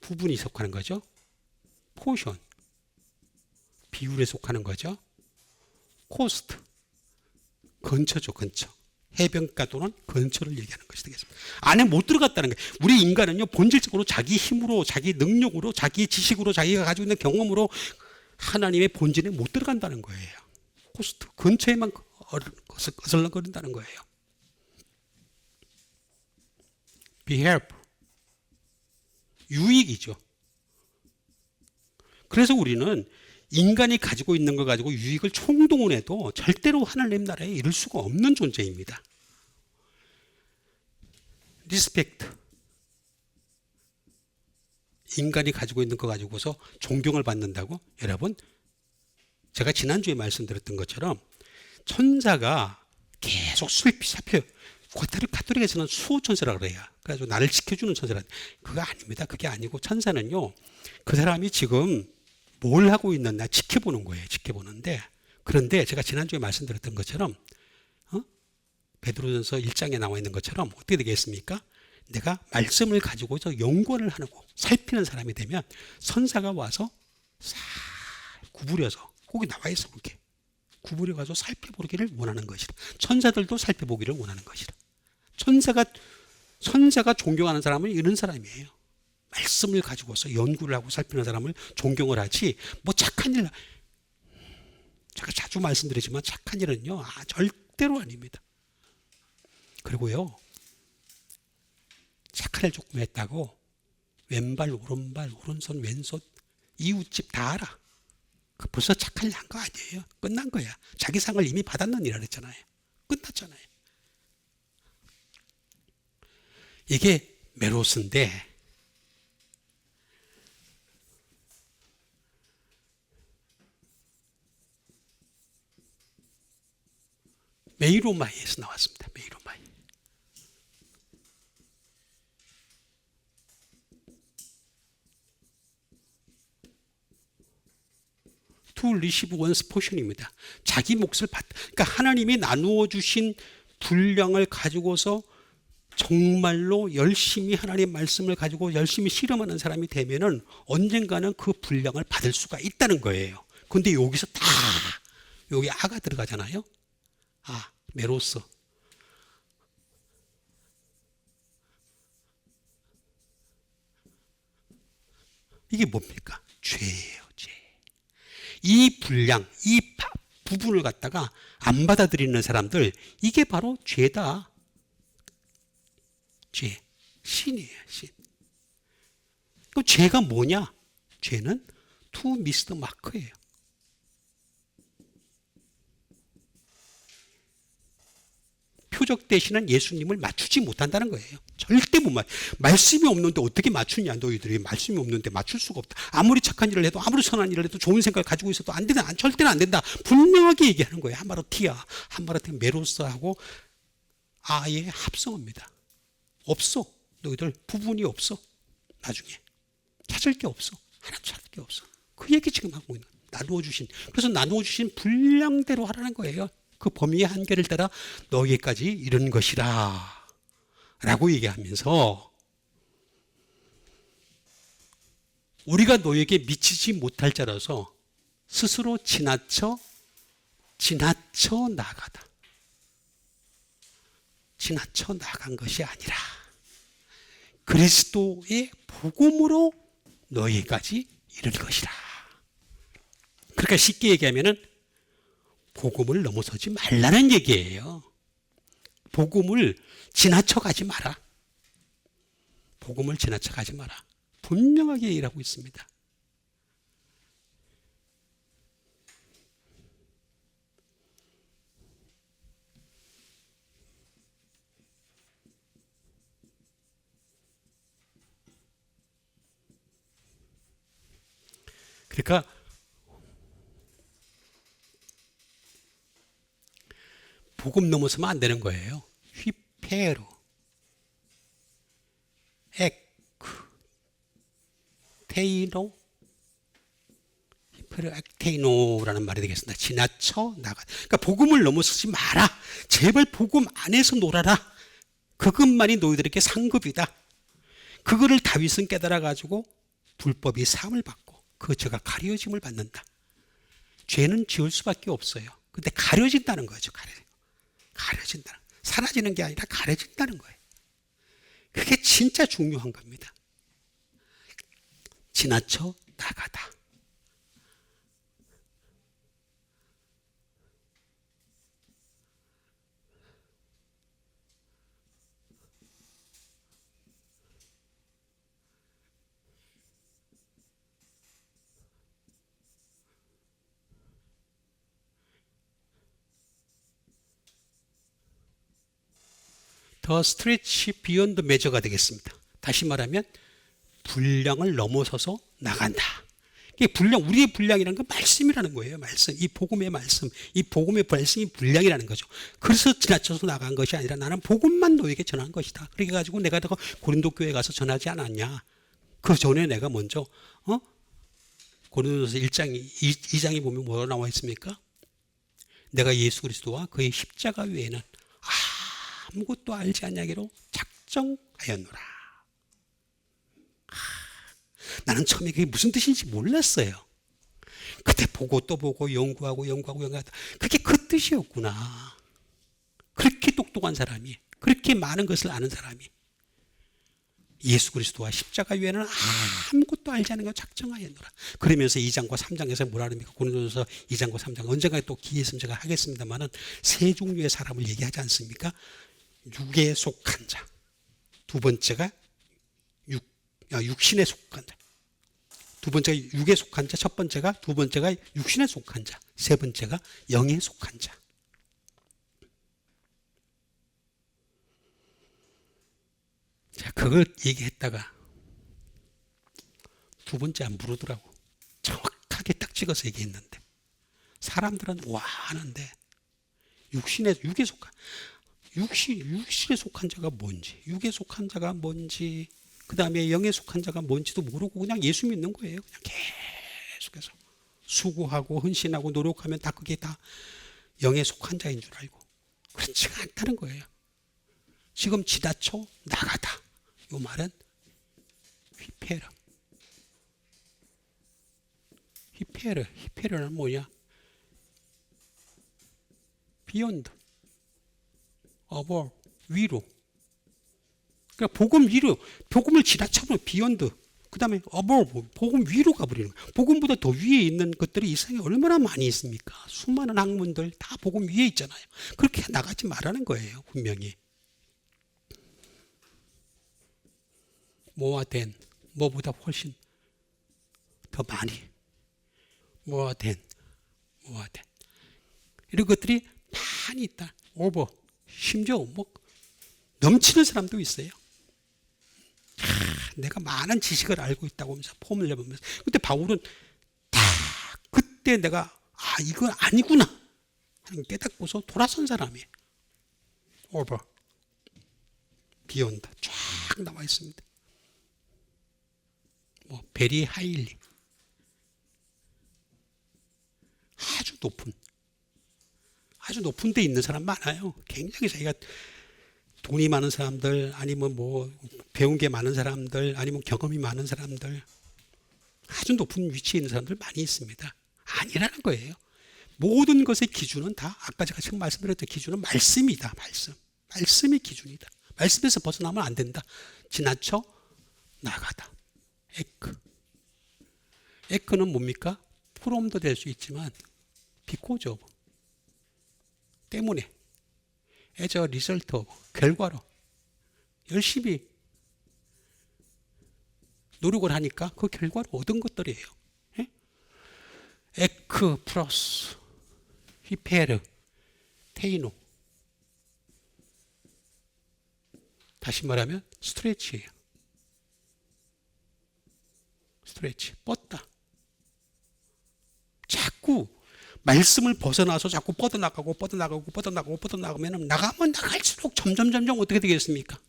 부분이 속하는 거죠. 포션 비율에 속하는 거죠. 코스트 근처죠. 근처. 해변가 또는 근처를 얘기하는 것이 되겠습니다. 안에 못 들어갔다는 거예요. 우리 인간은요, 본질적으로 자기 힘으로, 자기 능력으로, 자기 지식으로, 자기가 가지고 있는 경험으로 하나님의 본질에 못 들어간다는 거예요. 코스트 근처에만 어슬렁거린다는 거예요. behalf 유익이죠. 그래서 우리는 인간이 가지고 있는 걸 가지고 유익을 총동원해도 절대로 하나님 나라에 이룰 수가 없는 존재입니다. 리스펙트 인간이 가지고 있는 거 가지고서 존경을 받는다고? 여러분, 제가 지난주에 말씀드렸던 것처럼 천사가 계속 살펴요. 가톨릭에서는 수호 천사라고 그래요. 그래가지고 나를 지켜주는 천사라. 그거 아닙니다. 그게 아니고 천사는요, 그 사람이 지금 뭘 하고 있느냐 지켜보는 거예요. 지켜보는데, 그런데 제가 지난주에 말씀드렸던 것처럼 베드로전서 1장에 나와 있는 것처럼 어떻게 되겠습니까? 내가 말씀을 가지고서 연구를 하고 살피는 사람이 되면 천사가 와서 싹 구부려서, 거기 나와 있어 그렇게 구부려가지고 살펴보기를 원하는 것이라. 천사들도 살펴보기를 원하는 것이라. 천사가 존경하는 사람은 이런 사람이에요. 말씀을 가지고서 연구를 하고 살피는 사람을 존경을 하지, 뭐 착한 일, 제가 자주 말씀드리지만 착한 일은요, 절대로 아닙니다. 그리고요, 착한 일 조금 했다고 왼발, 오른발, 오른손, 왼손, 이웃집 다 알아. 벌써 착한 일 한 거 아니에요. 끝난 거야. 자기 상을 이미 받았는 일 그랬잖아요. 끝났잖아요. 이게 메로스인데, 메이로마이에서 나왔습니다. 메이로마이. To receive one's portion입니다. 자기 몫을 그러니까 하나님이 나누어 주신 분량을 가지고서 정말로 열심히 하나님의 말씀을 가지고 열심히 실험하는 사람이 되면은 언젠가는 그 분량을 받을 수가 있다는 거예요. 근데 여기서 다 여기 아가 들어가잖아요. 메로스. 이게 뭡니까? 죄예요, 죄. 이 분량, 이 부분을 갖다가 안 받아들이는 사람들, 이게 바로 죄다. 죄. 신이에요, 신. 그 죄가 뭐냐? 죄는 to miss the mark예요. 표적 대신은 예수님을 맞추지 못한다는 거예요. 절대 못 말씀이 없는데 어떻게 맞추냐? 너희들이 말씀이 없는데 맞출 수가 없다. 아무리 착한 일을 해도, 아무리 선한 일을 해도, 좋은 생각을 가지고 있어도 안 된다. 절대로 안 된다. 분명하게 얘기하는 거예요. 한마로티아, 한마로티 메로스하고 아예 합성합니다. 없어. 너희들 부분이 없어. 나중에 찾을 게 없어. 하나도 찾을 게 없어. 그 얘기 지금 하고 있는 거예요. 나누어 주신. 그래서 나누어 주신 분량대로 하라는 거예요. 그 범위의 한계를 따라 너에게까지 이른 것이라 라고 얘기하면서, 우리가 너에게 미치지 못할 자라서 스스로 지나쳐 나가다. 지나쳐 나간 것이 아니라 그리스도의 복음으로 너희까지 이를 것이라. 그러니까 쉽게 얘기하면은 복음을 넘어서지 말라는 얘기예요. 복음을 지나쳐 가지 마라. 복음을 지나쳐 가지 마라. 분명하게 일하고 있습니다. 그러니까 복음 넘어서면 안 되는 거예요. 휘페로, 테이노, 휘페로 액테이노라는 말이 되겠습니다. 지나쳐 나가. 그러니까 복음을 넘어서지 마라. 제발 복음 안에서 놀아라. 그것만이 너희들에게 상급이다. 그거를 다윗은 깨달아가지고 불법이 사함을 받고 그 죄가 가려짐을 받는다. 죄는 지을 수밖에 없어요. 근데 가려진다는 거죠. 가려진다. 사라지는 게 아니라 가려진다는 거예요. 그게 진짜 중요한 겁니다. 지나쳐 나가다. 더 스트레치 비욘드 메저가 되겠습니다. 다시 말하면 분량을 넘어서서 나간다. 이게 분량, 우리의 분량이라는 건 말씀이라는 거예요. 말씀, 이 복음의 말씀, 이 복음의 말씀이 분량이라는 거죠. 그래서 지나쳐서 나간 것이 아니라 나는 복음만 너에게 전한 것이다. 그렇게 가지고 내가 고린도 교회 가서 전하지 않았냐. 그 전에 내가 먼저 고린도서 2장에 보면 뭐가 나와 있습니까? 내가 예수 그리스도와 그의 십자가 외에는 아무것도 알지 않냐기로 작정하였노라. 나는 처음에 그게 무슨 뜻인지 몰랐어요. 그때 보고 또 보고 연구하고 그게 그 뜻이었구나. 그렇게 똑똑한 사람이, 그렇게 많은 것을 아는 사람이 예수 그리스도와 십자가 외에는 아무것도 알지 않는 걸 작정하였노라. 그러면서 2장과 3장에서 뭐라 합니까? 고린도전서 2장과 3장 언젠가 또 기회 있으면 제가 하겠습니다만은 세 종류의 사람을 얘기하지 않습니까? 육에 속한 자, 두 번째가 육신에 속한 자, 두 번째가 육에 속한 자, 첫 번째가 두 번째가 육신에 속한 자, 세 번째가 영에 속한 자. 자, 그걸 얘기했다가 두 번째 안 부르더라고. 정확하게 딱 찍어서 얘기했는데 사람들은 와 하는데 육에 속한 육신에 속한 자가 뭔지, 육에 속한 자가 뭔지, 그 다음에 영에 속한 자가 뭔지도 모르고 그냥 예수 믿는 거예요. 그냥 계속해서 수고하고 헌신하고 노력하면 다 그게 다 영에 속한 자인 줄 알고 그렇지가 않다는 거예요. 지금 지나쳐 나가다. 이 말은 히페르는 뭐냐? 비욘드, 어버, 위로. 그러니까 복음 위로, 복음을 지나쳐버리면 비욘드, 그 다음에 어버, 복음 위로 가버리는 거예요. 복음보다 더 위에 있는 것들이 이 세상에 얼마나 많이 있습니까? 수많은 학문들 다 복음 위에 있잖아요. 그렇게 나가지 말라는 거예요, 분명히. 뭐보다 훨씬 더 많이. 이런 것들이 많이 있다. 오버, 심지어 넘치는 사람도 있어요. 내가 많은 지식을 알고 있다고 하면서 폼을 내보면서. 근데 바울은 다 그때 내가 이건 아니구나 하는 깨닫고서 돌아선 사람이에요. 오버, 비욘드 쫙 나와 있습니다. 베리 하일리, 아주 높은 데 있는 사람 많아요. 굉장히 자기가 돈이 많은 사람들, 아니면 배운 게 많은 사람들, 아니면 경험이 많은 사람들, 아주 높은 위치에 있는 사람들 많이 있습니다. 아니라는 거예요. 모든 것의 기준은 다 아까 제가 지금 말씀드렸던 기준은 말씀이다. 말씀이 기준이다. 말씀에서 벗어나면 안 된다. 지나쳐 나가다. 에크, 에크는 뭡니까? 프롬도 될 수 있지만 because of 때문에 as a result of 결과로 열심히 노력을 하니까 그 결과로 얻은 것들이에요. 예? 에크 플러스 히페르 테이노 다시 말하면 스트레치예요. 스트레치 뻗다. 자꾸 말씀을 벗어나서 자꾸 뻗어나가면 나가면 나갈수록 점점 어떻게 되겠습니까?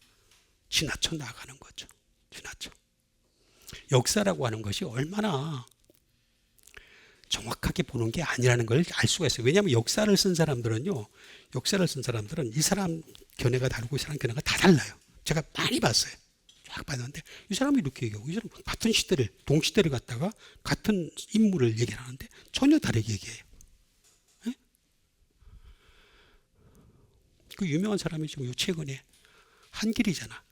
지나쳐 나가는 거죠. 지나쳐. 역사라고 하는 것이 얼마나 정확하게 보는 게 아니라는 걸 알 수가 있어요. 왜냐하면 역사를 쓴 사람들은 이 사람 견해가 다르고 이 사람 견해가 다 달라요. 제가 많이 봤어요. 쫙 봤는데 이 사람이 이렇게 얘기하고 이 사람 같은 시대를 동시대를 갖다가 같은 인물을 얘기를 하는데 전혀 다르게 얘기해요. 네? 그 유명한 사람이 지금 최근에 한길이잖아.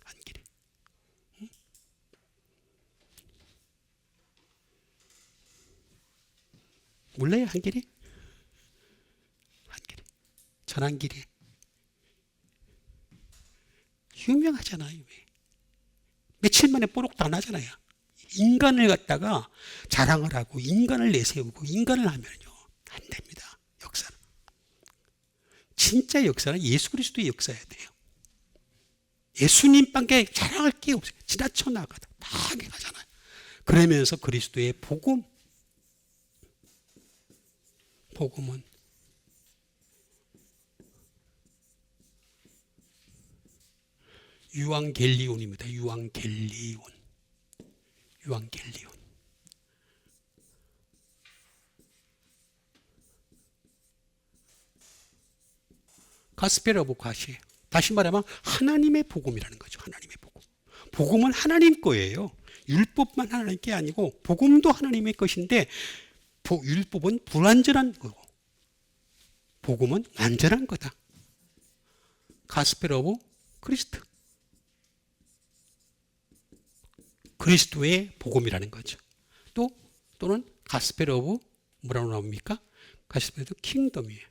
한길이. 응? 몰라요 한길이? 한길이. 전한길이. 유명하잖아요. 며칠 만에 뽀록 다 나잖아요. 인간을 갖다가 자랑을 하고 인간을 내세우고 인간을 하면요 안 됩니다. 역사는 진짜 역사는 예수 그리스도의 역사여야 돼요. 예수님밖에 자랑할 게 없어요. 지나쳐 나가다 다 가잖아요. 그러면서 그리스도의 복음은 유앙겔리온입니다. 유앙겔리온. 가스펠 오브 갓이에요. 다시 말하면 하나님의 복음이라는 거죠. 하나님의 복음. 복음은 하나님 거예요. 율법만 하나님 게 아니고 복음도 하나님의 것인데 율법은 불완전한 거고 복음은 완전한 거다. 가스펠 오브 크리스트. 그리스도의 복음이라는 거죠. 또는 가스펠 오브 뭐라고 나옵니까? 가스펠 오브 킹덤이에요.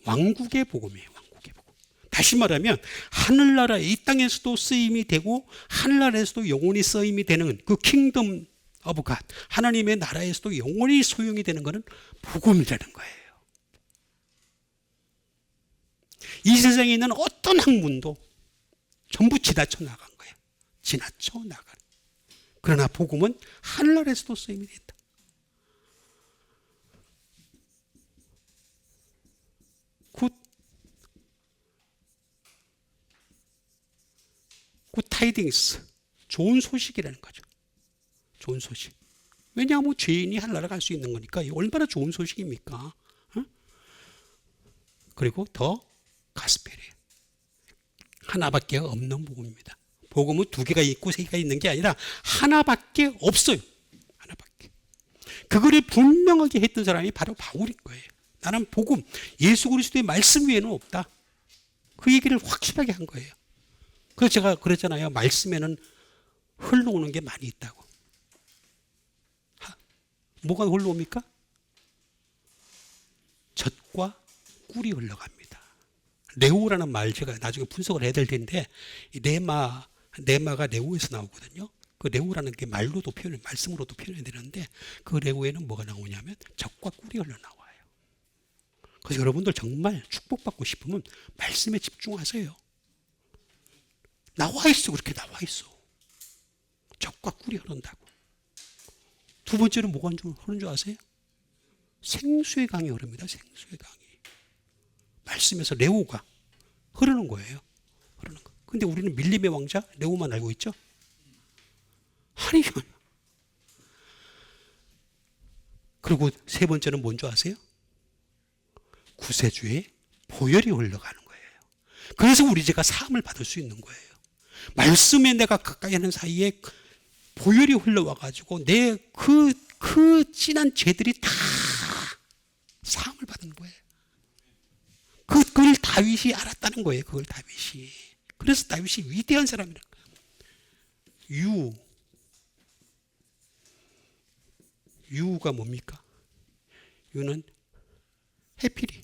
왕국의 복음이에요. 왕국의 복음. 다시 말하면 하늘나라 이 땅에서도 쓰임이 되고 하늘나라에서도 영원히 쓰임이 되는 그 킹덤 오브 갓 하나님의 나라에서도 영원히 소용이 되는 것은 복음이라는 거예요. 이 세상에 있는 어떤 학문도 전부 지나쳐 나간 거예요. 지나쳐 나간. 그러나 복음은 하늘나라에서도 쓰임이 된다. 굿 타이딩스 좋은 소식이라는 거죠. 좋은 소식. 왜냐하면 죄인이 하늘나라 갈 수 있는 거니까 얼마나 좋은 소식입니까? 어? 그리고 더 가스펠이에요. 하나밖에 없는 복음입니다. 복음은 두 개가 있고 세 개가 있는 게 아니라 하나밖에 없어요. 하나밖에. 그거를 분명하게 했던 사람이 바로 바울인 거예요. 나는 복음, 예수 그리스도의 말씀 외에는 없다. 그 얘기를 확실하게 한 거예요. 그래서 제가 그랬잖아요. 말씀에는 흘러오는 게 많이 있다고. 뭐가 흘러옵니까? 젖과 꿀이 흘러갑니다. 레오라는 말 제가 나중에 분석을 해야 될 텐데 네마가 레오에서 나오거든요. 그 레오라는 게 말로도 말씀으로도 표현이 되는데 그 레오에는 뭐가 나오냐면 젖과 꿀이 흘러나와요. 그래서 여러분들 정말 축복받고 싶으면 말씀에 집중하세요. 나와 있어. 그렇게 나와 있어. 젖과 꿀이 흐른다고. 두 번째로 뭐가 흐르는 줄 아세요? 생수의 강이 흐릅니다. 생수의 강이. 말씀에서 레오가 흐르는 거예요. 흐르는 거. 근데 우리는 밀림의 왕자 레오만 알고 있죠? 아니요. 그리고 세 번째는 뭔지 아세요? 구세주의 보혈이 흘러가는 거예요. 그래서 우리 죄가 사함을 받을 수 있는 거예요. 말씀에 내가 가까이 하는 사이에 보혈이 흘러와가지고 내 그 진한 죄들이 다 사함을 받는 거예요. 그걸 다윗이 알았다는 거예요. 그걸 다윗이. 그래서 다윗이 위대한 사람이라는 거예요. 유가 뭡니까? 유는 해피리.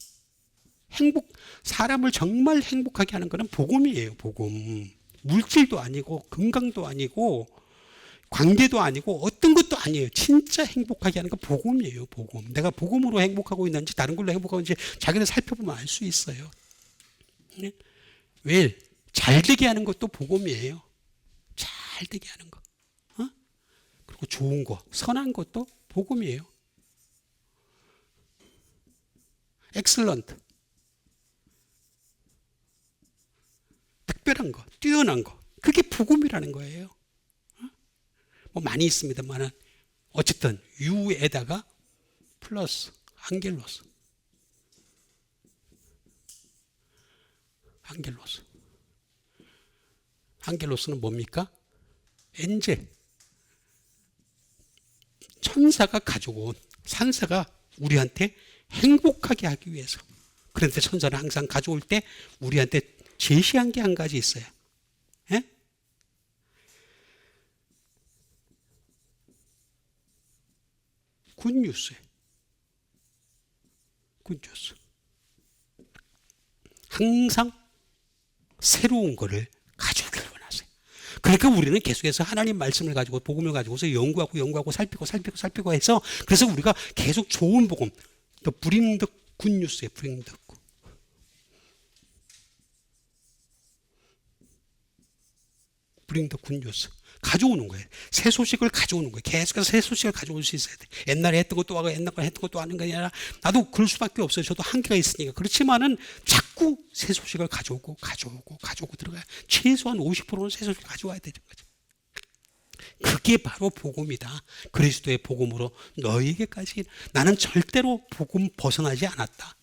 사람을 정말 행복하게 하는 것은 복음이에요, 복음. 물질도 아니고, 건강도 아니고, 관계도 아니고, 어떤 것도 아니에요. 진짜 행복하게 하는 건 복음이에요, 복음. 내가 복음으로 행복하고 있는지, 다른 걸로 행복하고 있는지, 자기를 살펴보면 알 수 있어요. 왜? 잘 되게 하는 것도 복음이에요. 잘 되게 하는 거. 그리고 좋은 거, 선한 것도 복음이에요. 엑셀런트. 특별한 거, 뛰어난 거. 그게 복음이라는 거예요. 뭐 많이 있습니다만 어쨌든 유에다가 플러스 안겔로스. 안겔로스는 뭡니까? 엔젤. 천사가 가지고 온, 산사가 우리한테 행복하게 하기 위해서. 그런데 천사는 항상 가져올 때 우리한테 제시한 게 한 가지 있어요. 예? 굿뉴스예요. 굿뉴스. 항상 새로운 거를 가져오길 원하세요. 그러니까 우리는 계속해서 하나님 말씀을 가지고 복음을 가지고서 연구하고 살피고 해서 그래서 우리가 계속 좋은 복음, 또 bring the good news예요. bring the good. bring the good news. 가져오는 거예요. 새 소식을 가져오는 거예요. 계속해서 새 소식을 가져올 수 있어야 돼. 옛날에 했던 것도 하고 옛날에 했던 것도 하는 게 아니라 나도 그럴 수밖에 없어요. 저도 한계가 있으니까. 그렇지만은 자꾸 새 소식을 가져오고 들어가요. 최소한 50%는 새 소식을 가져와야 되는 거죠. 그게 바로 복음이다. 그리스도의 복음으로 너희에게까지 나는 절대로 복음 벗어나지 않았다.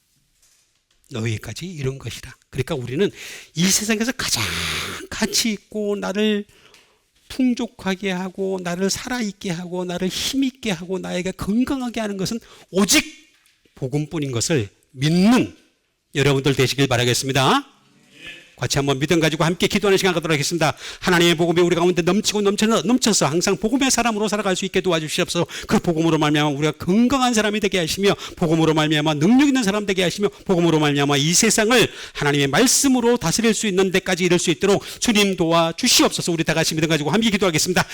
너희에게까지 이런 것이다. 그러니까 우리는 이 세상에서 가장 가치 있고 나를 풍족하게 하고 나를 살아있게 하고 나를 힘있게 하고 나에게 건강하게 하는 것은 오직 복음뿐인 것을 믿는 여러분들 되시길 바라겠습니다. 같이 한번 믿음 가지고 함께 기도하는 시간 갖도록 하겠습니다. 하나님의 복음이 우리 가운데 넘쳐서 항상 복음의 사람으로 살아갈 수 있게 도와주시옵소서. 그 복음으로 말미암아 우리가 건강한 사람이 되게 하시며 복음으로 말미암아 능력 있는 사람 되게 하시며 복음으로 말미암아 이 세상을 하나님의 말씀으로 다스릴 수 있는 데까지 이를 수 있도록 주님 도와주시옵소서. 우리 다 같이 믿음 가지고 함께 기도하겠습니다.